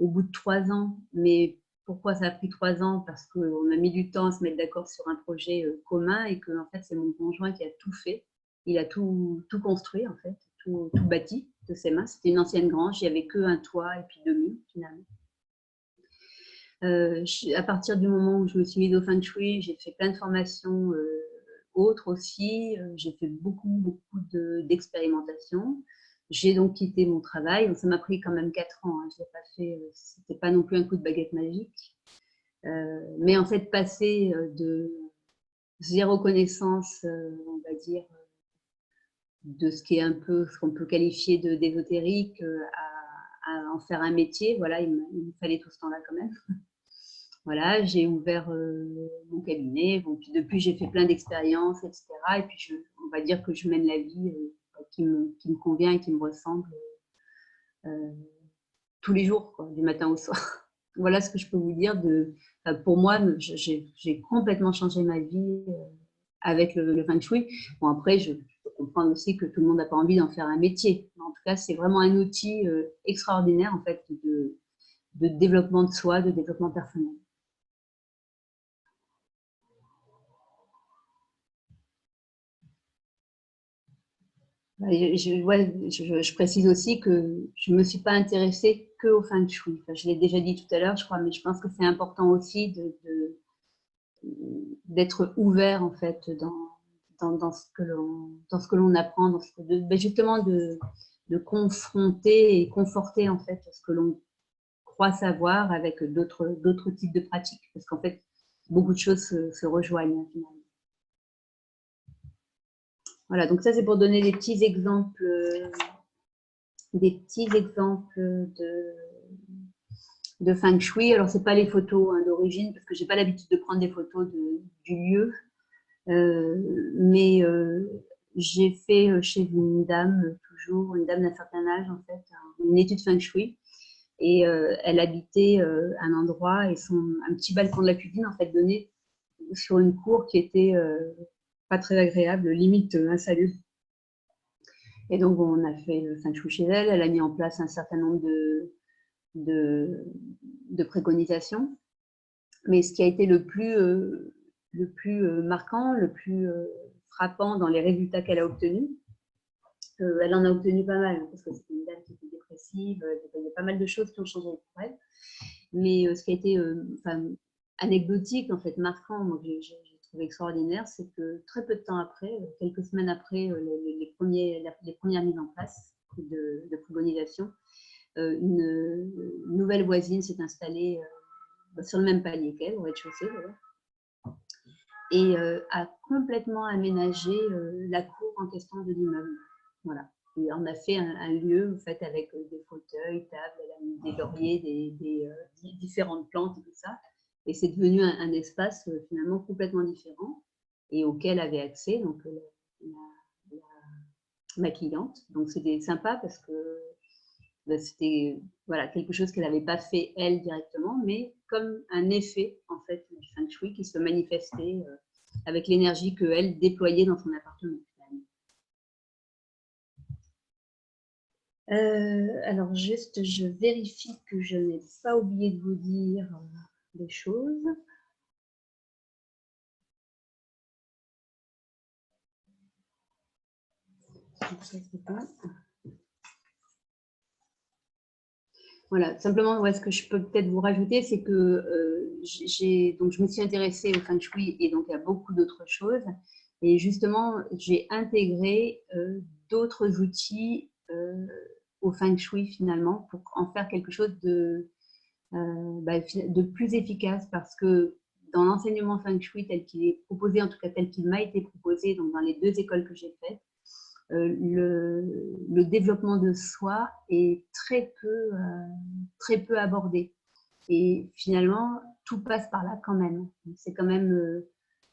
au bout de 3 ans. Mais pourquoi ça a pris 3 ans? Parce qu'on a mis du temps à se mettre d'accord sur un projet commun et que en fait, c'est mon conjoint qui a tout fait. Il a tout construit, en fait, tout bâti de ses mains. C'était une ancienne grange, il n'y avait qu'un toit et puis 2 murs, finalement. À partir du moment où je me suis mise au Feng Shui, j'ai fait plein de formations autres aussi. J'ai fait beaucoup d'expérimentations. J'ai donc quitté mon travail. Donc ça m'a pris quand même 4 ans. Hein. C'était pas non plus un coup de baguette magique. Mais en fait, passer zéro connaissance, on va dire, de ce qui est un peu, ce qu'on peut qualifier d'ésotérique, à en faire un métier. Voilà, il me fallait tout ce temps-là quand même. Voilà, j'ai ouvert mon cabinet. Bon, puis depuis, j'ai fait plein d'expériences, etc. Et puis, on va dire que je mène la vie qui me convient et qui me ressemble tous les jours, quoi, du matin au soir. Voilà ce que je peux vous dire. Pour moi, j'ai complètement changé ma vie avec le Feng Shui. Bon, après, je peux comprendre aussi que tout le monde n'a pas envie d'en faire un métier. Mais en tout cas, c'est vraiment un outil extraordinaire en fait, de développement de soi, de développement personnel. Je précise aussi que je ne me suis pas intéressée qu'au Feng Shui. Enfin, je l'ai déjà dit tout à l'heure, je crois, mais je pense que c'est important aussi d'être ouvert en fait dans ce que l'on apprend, justement de confronter et conforter en fait ce que l'on croit savoir avec d'autres types de pratiques, parce qu'en fait beaucoup de choses se rejoignent finalement. Voilà, donc ça c'est pour donner des petits exemples de Feng Shui. Alors, ce n'est pas les photos d'origine, parce que je n'ai pas l'habitude de prendre des photos du lieu. Mais j'ai fait chez une dame, toujours, une dame d'un certain âge, en fait, une étude Feng Shui. Et elle habitait un endroit et un petit balcon de la cuisine, en fait, donnait sur une cour qui était pas très agréable, limite insalubre. Et donc, on a fait le Feng Shui chez elle. Elle a mis en place un certain nombre de préconisations. Mais ce qui a été le plus marquant, le plus frappant dans les résultats qu'elle a obtenus, elle en a obtenu pas mal, parce que c'était une dame qui était dépressive, il y a pas mal de choses qui ont changé pour elle. Mais ce qui a été anecdotique, en fait, marquant, moi, j'ai trouvé extraordinaire, c'est que très peu de temps après, quelques semaines après les premières mises en place de préconisation, une nouvelle voisine s'est installée sur le même palier qu'elle, au rez-de-chaussée d'ailleurs, et a complètement aménagé la cour en question de l'immeuble. Voilà. Et on a fait un lieu en fait, avec des fauteuils, tables, elle a mis des lauriers, des différentes plantes et tout ça. Et c'est devenu un espace finalement complètement différent et auquel avait accès donc, ma cliente. Donc c'était sympa parce que c'était voilà, quelque chose qu'elle n'avait pas fait elle directement, mais comme un effet en fait du Feng Shui qui se manifestait avec l'énergie qu'elle déployait dans son appartement. Alors juste, je vérifie que je n'ai pas oublié de vous dire des choses. Voilà, simplement, ce que je peux peut-être vous rajouter, c'est que donc je me suis intéressée au Feng Shui et donc à beaucoup d'autres choses. Et justement, j'ai intégré d'autres outils au Feng Shui finalement pour en faire quelque chose de plus efficace, parce que dans l'enseignement Feng Shui tel qu'il est proposé, en tout cas tel qu'il m'a été proposé, donc dans les 2 écoles que j'ai faites, le développement de soi est très peu abordé. Et finalement, tout passe par là quand même. C'est quand même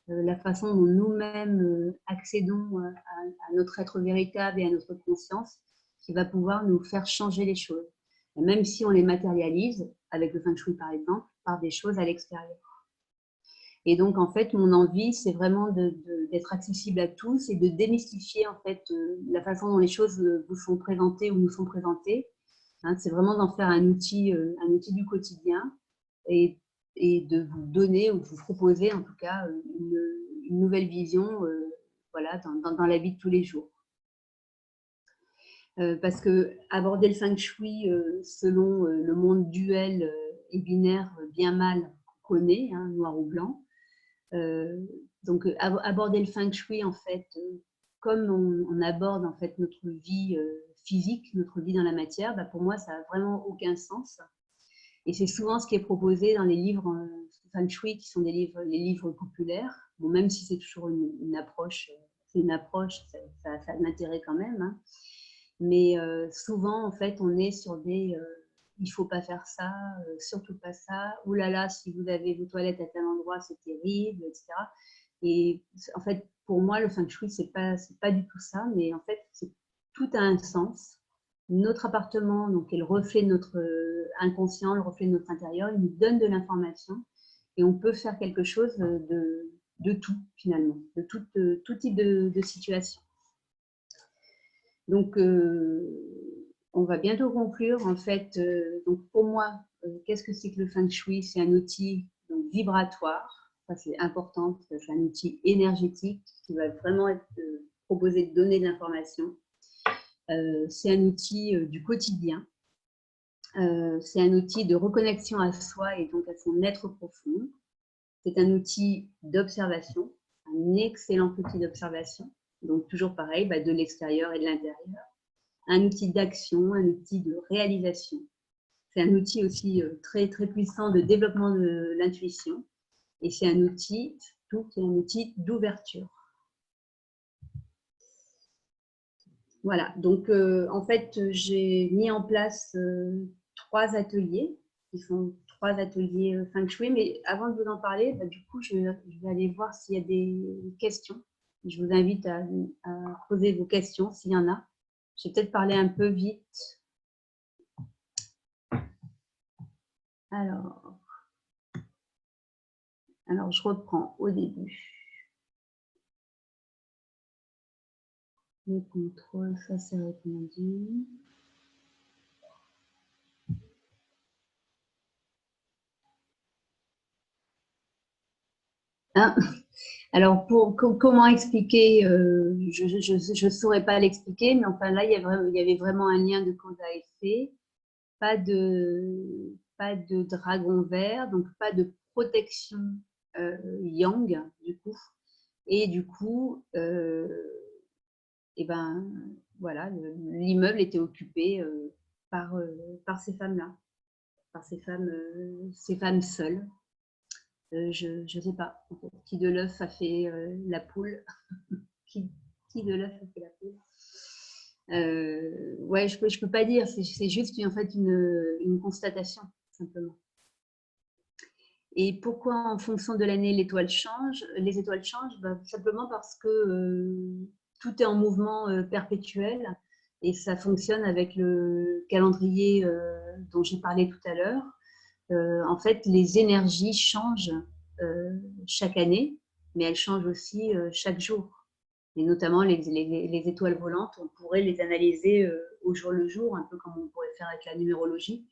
la façon dont nous-mêmes accédons à notre être véritable et à notre conscience qui va pouvoir nous faire changer les choses. Et même si on les matérialise, avec le Feng Shui par exemple, par des choses à l'extérieur. Et donc, en fait, mon envie, c'est vraiment d'être accessible à tous et de démystifier, en fait, la façon dont les choses vous sont présentées ou nous sont présentées. Hein, c'est vraiment d'en faire un outil du quotidien et de vous donner ou de vous proposer, en tout cas, une nouvelle vision voilà, dans la vie de tous les jours. Parce que aborder le Feng Shui selon le monde duel et binaire bien mal qu'on connaît, hein, noir ou blanc, donc aborder le Feng Shui en fait comme on aborde en fait notre vie physique, notre vie dans la matière, pour moi ça n'a vraiment aucun sens. Et c'est souvent ce qui est proposé dans les livres Feng Shui, qui sont les livres populaires. Bon, même si c'est toujours une approche, ça a de l'intérêt quand même. Hein. Mais souvent, en fait, on est sur des il ne faut pas faire ça, surtout pas ça. Ouh là là, si vous avez vos toilettes à tel endroit, c'est terrible, etc. Et en fait, pour moi, le Feng Shui, c'est pas du tout ça, mais en fait, tout a un sens. Notre appartement, donc, est le reflet de notre inconscient, le reflet de notre intérieur, il nous donne de l'information et on peut faire quelque chose de tout, finalement, de tout type de situation. Donc, on va bientôt conclure. En fait, donc pour moi, qu'est-ce que c'est que le Feng Shui? C'est un outil donc, vibratoire. Ça, c'est important. C'est un outil énergétique qui va vraiment être proposé de donner de l'information. C'est un outil du quotidien. C'est un outil de reconnexion à soi et donc à son être profond. C'est un outil d'observation, un excellent outil d'observation. Donc, toujours pareil, de l'extérieur et de l'intérieur. Un outil d'action, un outil de réalisation. C'est un outil aussi très, très puissant de développement de l'intuition. Et c'est un outil, surtout, qui est un outil d'ouverture. Voilà, donc en fait, j'ai mis en place 3 ateliers, qui sont 3 ateliers Feng Shui. Mais avant de vous en parler, du coup, je vais aller voir s'il y a des questions. Je vous invite à poser vos questions s'il y en a. Je vais peut-être parler un peu vite. Alors, je reprends au début. Les contrôles, ça c'est répondu. Hein? Alors, comment expliquer, je ne saurais pas l'expliquer, mais enfin là, il y avait vraiment un lien de cause à effet. Pas de dragon vert, donc pas de protection yang, du coup. Et du coup, et ben, voilà, l'immeuble était occupé par ces femmes-là, par ces femmes seules. Je ne sais pas, en fait, qui de l'œuf a fait la poule. qui de l'œuf a fait la poule. Ouais, je peux pas dire, c'est juste en fait une constatation, simplement. Et pourquoi en fonction de l'année les étoiles changent? Simplement parce que tout est en mouvement perpétuel et ça fonctionne avec le calendrier dont j'ai parlé tout à l'heure. En fait, les énergies changent chaque année, mais elles changent aussi chaque jour. Et notamment les étoiles volantes, on pourrait les analyser au jour le jour, un peu comme on pourrait faire avec la numérologie.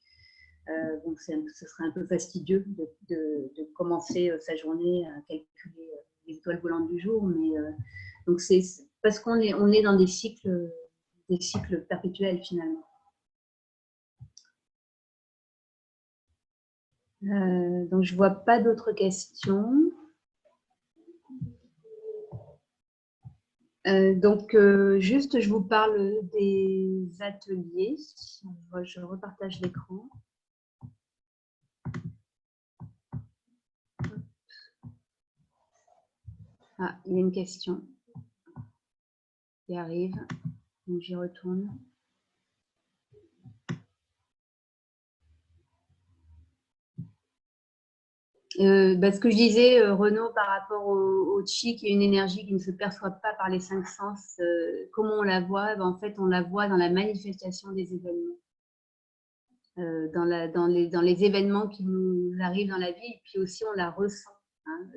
Donc, ce serait un peu fastidieux de commencer sa journée à calculer les étoiles volantes du jour, mais donc c'est parce qu'on est dans des cycles perpétuels finalement. Donc, je ne vois pas d'autres questions. Donc, juste, je vous parle des ateliers. Je repartage l'écran. Ah, il y a une question qui arrive. Donc, j'y retourne. Ce que je disais, Renaud, par rapport au chi, qui est une énergie qui ne se perçoit pas par les 5 sens, comment on la voit? En fait, on la voit dans la manifestation des événements, dans les événements qui nous arrivent dans la vie, et puis aussi on la ressent. Hein,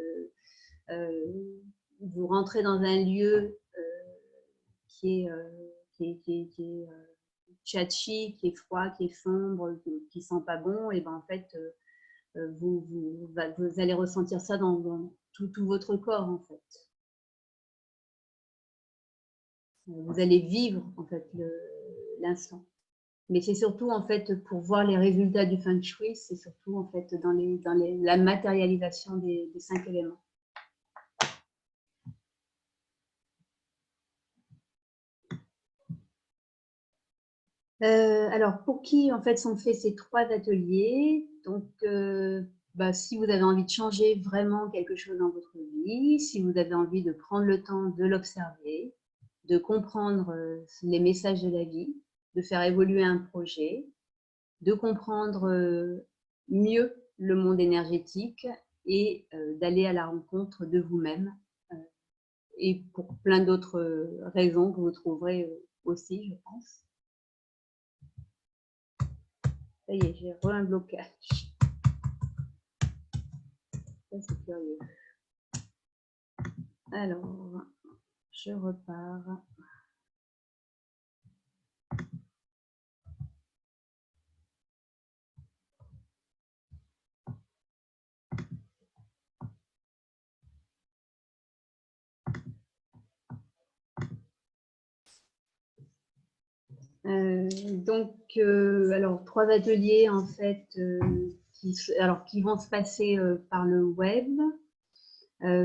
vous rentrez dans un lieu qui est tchatchi, qui est froid, qui est sombre, qui sent pas bon, et ben en fait, vous allez ressentir ça dans tout votre corps, en fait. Vous allez vivre, en fait, l'instant. Mais c'est surtout, en fait, pour voir les résultats du Feng Shui, c'est surtout, en fait, dans la matérialisation des 5 éléments. Alors, pour qui, en fait, sont faits ces 3 ateliers? Donc, si vous avez envie de changer vraiment quelque chose dans votre vie, si vous avez envie de prendre le temps de l'observer, de comprendre les messages de la vie, de faire évoluer un projet, de comprendre mieux le monde énergétique et d'aller à la rencontre de vous-même et pour plein d'autres raisons que vous trouverez aussi, je pense. Ça y est, j'ai un blocage. Ça, c'est curieux. Alors, je repars. Alors 3 ateliers en fait qui vont se passer par le web,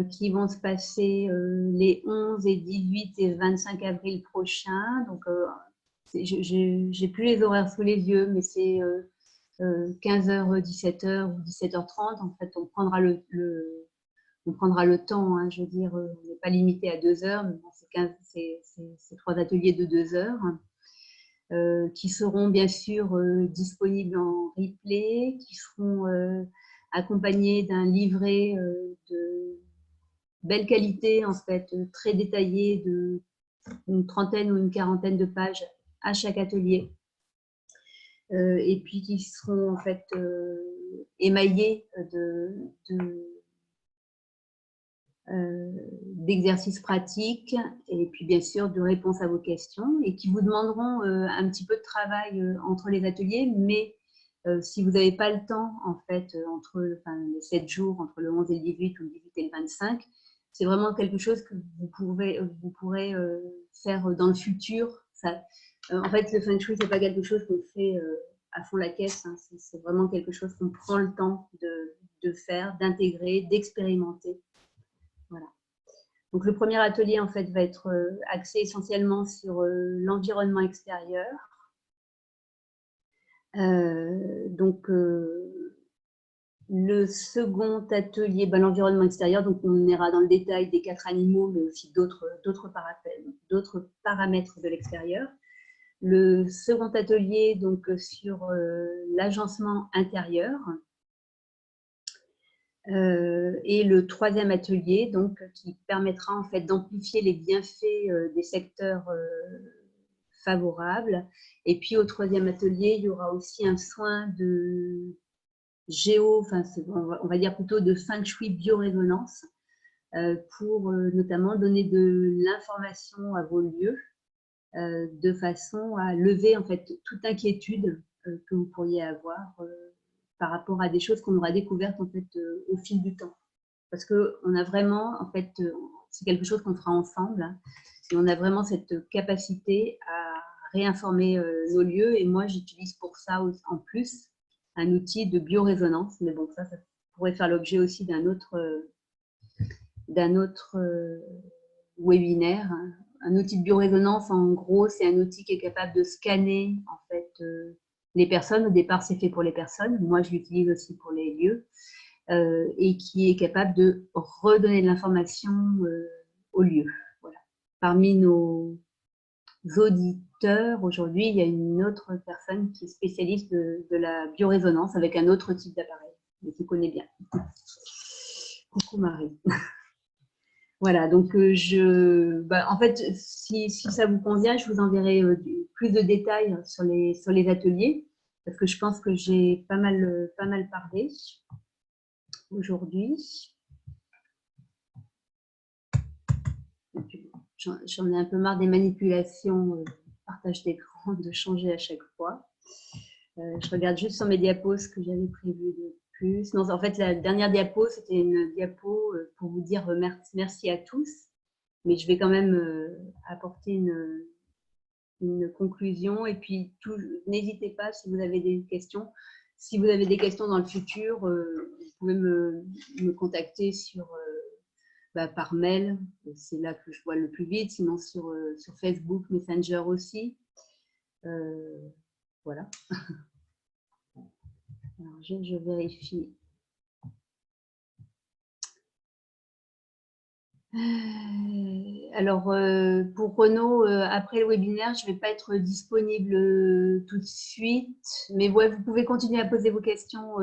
qui vont se passer les 11 et 18 et 25 avril prochains. Donc, j'ai plus les horaires sous les yeux, mais c'est 15h, 17h ou 17h30. En fait, on prendra le temps, hein, je veux dire, on n'est pas limité à 2 heures, mais bon, c'est 3 ateliers de 2 heures. Qui seront bien sûr disponibles en replay, qui seront accompagnés d'un livret de belle qualité, en fait, très détaillé, d'une trentaine ou une quarantaine de pages à chaque atelier. Et puis qui seront en fait émaillés d'exercices pratiques et puis bien sûr de réponses à vos questions et qui vous demanderont un petit peu de travail entre les ateliers, mais si vous n'avez pas le temps en fait entre les 7 jours, entre le 11 et le 18 ou le 18 et le 25, c'est vraiment quelque chose que vous pourrez faire dans le futur. En fait, le Feng Shui, ce n'est pas quelque chose qu'on fait à fond la caisse, hein. C'est vraiment quelque chose qu'on prend le temps de faire, d'intégrer, d'expérimenter. Voilà. Donc, le premier atelier, en fait, va être axé essentiellement sur l'environnement extérieur. Le second atelier, l'environnement extérieur, donc on ira dans le détail des 4 animaux, mais aussi d'autres paramètres de l'extérieur. Le second atelier, donc sur l'agencement intérieur. Et le troisième atelier, donc, qui permettra en fait d'amplifier les bienfaits des secteurs favorables. Et puis au troisième atelier, il y aura aussi un soin de on va dire plutôt de Feng Shui biorésonance pour notamment donner de l'information à vos lieux de façon à lever en fait toute inquiétude que vous pourriez avoir par rapport à des choses qu'on aura découvertes en fait au fil du temps. Parce qu'on a vraiment, en fait, c'est quelque chose qu'on fera ensemble, hein, et on a vraiment cette capacité à réinformer nos lieux. Et moi, j'utilise pour ça en plus un outil de biorésonance. Mais bon, ça pourrait faire l'objet aussi d'un autre webinaire. Un outil de biorésonance, en gros, c'est un outil qui est capable de scanner en fait les personnes. Au départ, c'est fait pour les personnes. Moi, je l'utilise aussi pour les lieux. Et qui est capable de redonner de l'information au lieu. Voilà. Parmi nos auditeurs, aujourd'hui, il y a une autre personne qui est spécialiste de la biorésonance avec un autre type d'appareil, mais qui connaît bien. Coucou Marie. Voilà, donc en fait, si ça vous convient, je vous enverrai plus de détails sur les ateliers, parce que je pense que j'ai pas mal parlé aujourd'hui. J'en ai un peu marre des manipulations, partage d'écran, de changer à chaque fois. Je regarde juste sur mes diapos ce que j'avais prévu de plus. Non, en fait, la dernière diapo, c'était une diapo pour vous dire merci à tous, mais je vais quand même apporter une conclusion. Et puis, n'hésitez pas si vous avez des questions. Si vous avez des questions dans le futur, vous pouvez me contacter par mail, c'est là que je vois le plus vite, sinon sur Facebook, Messenger aussi. Voilà. Alors, je vérifie. Alors, pour Renaud, après le webinaire, je ne vais pas être disponible tout de suite, mais ouais, vous pouvez continuer à poser vos questions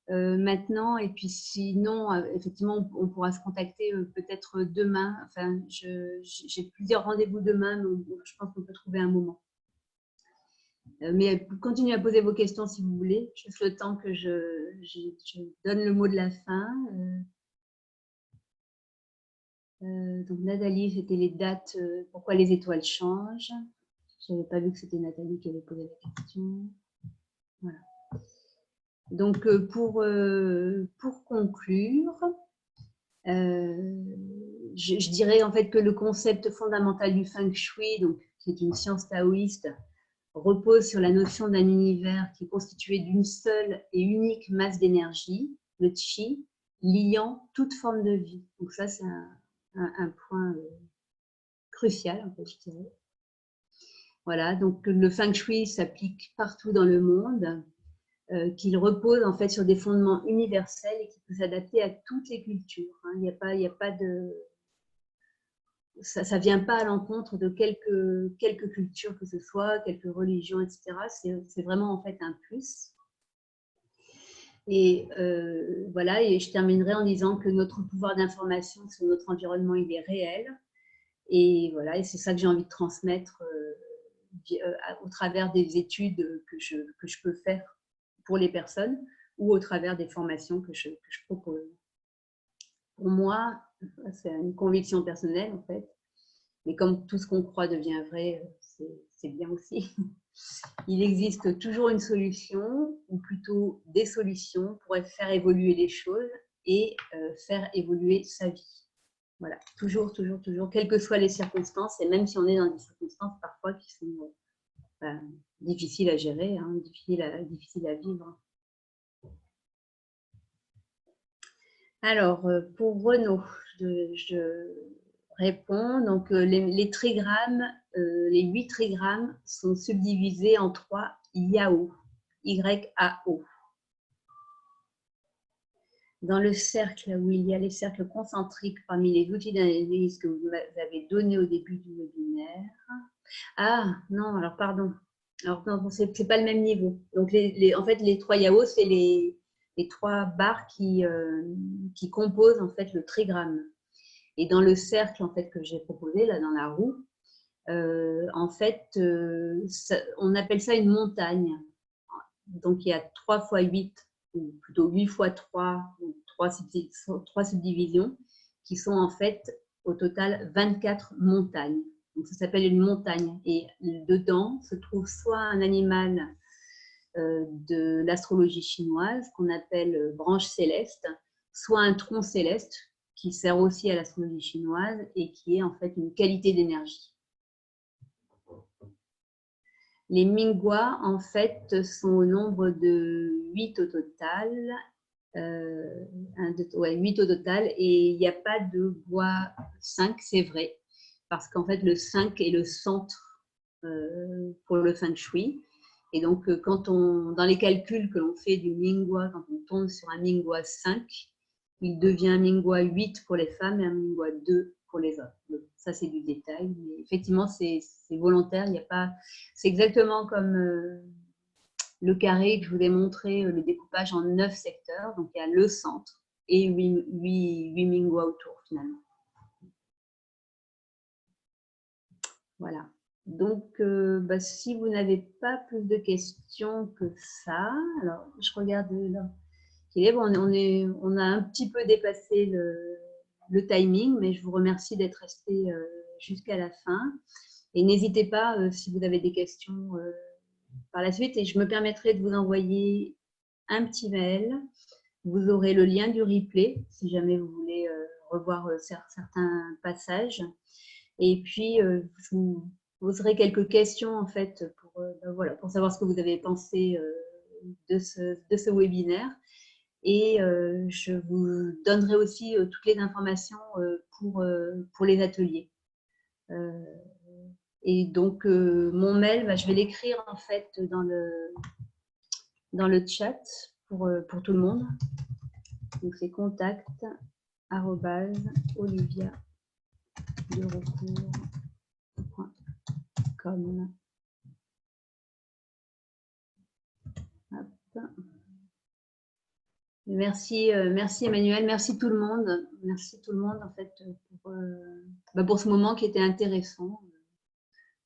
maintenant, et puis sinon, effectivement, on pourra se contacter peut-être demain. Enfin, j'ai plusieurs rendez-vous demain, donc je pense qu'on peut trouver un moment. Mais continuez à poser vos questions si vous voulez, juste le temps que je donne le mot de la fin. Donc Nathalie, c'était les dates, pourquoi les étoiles changent. Je n'avais pas vu que c'était Nathalie qui avait posé la question. Voilà. Donc pour conclure, je dirais en fait que le concept fondamental du Feng Shui, donc, qui est une science taoïste, repose sur la notion d'un univers qui est constitué d'une seule et unique masse d'énergie, le Qi, liant toute forme de vie. Donc ça, c'est un point crucial, en fait, je dirais. Voilà, donc le Feng Shui s'applique partout dans le monde, qu'il repose en fait sur des fondements universels et qui peut s'adapter à toutes les cultures. Hein. Il n'y a pas de... Ça vient pas à l'encontre de quelques cultures que ce soit, quelques religions, etc. C'est vraiment en fait un plus. Et voilà, et je terminerai en disant que notre pouvoir d'information sur notre environnement, il est réel. Et voilà, et c'est ça que j'ai envie de transmettre au travers des études que je peux faire pour les personnes ou au travers des formations que je propose. Pour moi, c'est une conviction personnelle en fait, mais comme tout ce qu'on croit devient vrai, c'est bien aussi. Il existe toujours une solution, ou plutôt des solutions pour faire évoluer les choses et faire évoluer sa vie. Voilà, toujours, quelles que soient les circonstances, et même si on est dans des circonstances parfois qui sont difficiles à gérer, hein, difficiles à vivre. Alors, pour Renaud, je réponds. Donc, les trigrammes, les 8 trigrammes sont subdivisés en 3 YAO, Y-A-O. Dans le cercle où il y a les cercles concentriques parmi les outils d'analyse que vous avez donnés au début du webinaire. Ah, non, alors pardon. Alors, non, c'est pas le même niveau. Donc, en fait, les 3 YAO, c'est les 3 barres qui composent en fait le trigramme. Et dans le cercle en fait que j'ai proposé là dans la roue, en fait, on appelle ça une montagne. Donc il y a 3 fois 8, ou plutôt 8 fois 3, ou 3 subdivisions qui sont en fait au total 24 montagnes. Donc ça s'appelle une montagne. Et dedans se trouve soit un animal de l'astrologie chinoise qu'on appelle branche céleste, soit un tronc céleste qui sert aussi à l'astrologie chinoise et qui est en fait une qualité d'énergie. Les Mingwa, en fait, sont au nombre de 8 au total. 8 au total, et il n'y a pas de Gua 5, c'est vrai, parce qu'en fait, le 5 est le centre pour le Feng Shui. Et donc, dans les calculs que l'on fait du Mingwa, quand on tombe sur un Mingwa 5, il devient un Mingwa 8 pour les femmes et un Mingwa 2 pour les hommes. Donc, ça, c'est du détail. Mais effectivement, c'est volontaire. Il n'y a pas... C'est exactement comme le carré que je vous ai montré, le découpage en 9 secteurs. Donc, il y a le centre et 8 Mingwa autour, finalement. Voilà. Donc, si vous n'avez pas plus de questions que ça, alors je regarde là. On a un petit peu dépassé le timing, mais je vous remercie d'être resté jusqu'à la fin. Et n'hésitez pas si vous avez des questions par la suite. Et je me permettrai de vous envoyer un petit mail. Vous aurez le lien du replay si jamais vous voulez revoir certains passages. Et puis, je vous poserai quelques questions en fait pour savoir ce que vous avez pensé de ce webinaire. Et je vous donnerai aussi toutes les informations pour les ateliers. Et donc, mon mail, je vais l'écrire en fait dans le chat pour tout le monde. Donc, c'est contact@oliviaderecourt.com. Merci, merci Emmanuel, merci tout le monde. Merci tout le monde en fait pour ce moment qui était intéressant.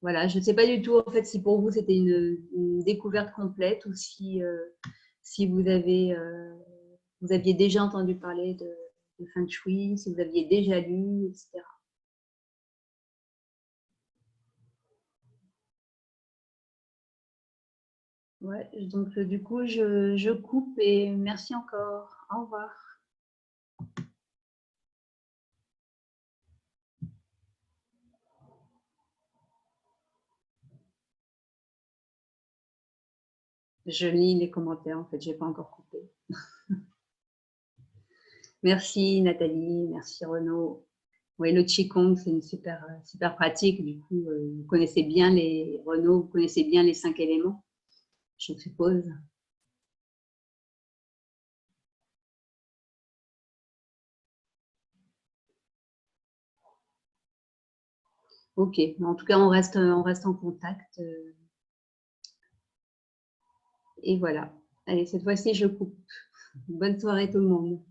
Voilà, je ne sais pas du tout en fait si pour vous c'était une découverte complète ou si vous aviez déjà entendu parler de Feng Shui, si vous aviez déjà lu, etc. Ouais, donc du coup je coupe et merci encore. Au revoir. Je lis les commentaires en fait, je n'ai pas encore coupé. Merci Nathalie, merci Renaud. Oui, le Qigong, c'est une super pratique. Du coup, vous connaissez bien Renaud, vous connaissez bien les 5 éléments, je suppose. Ok, en tout cas, on reste en contact. Et voilà. Allez, cette fois-ci, je coupe. Bonne soirée tout le monde.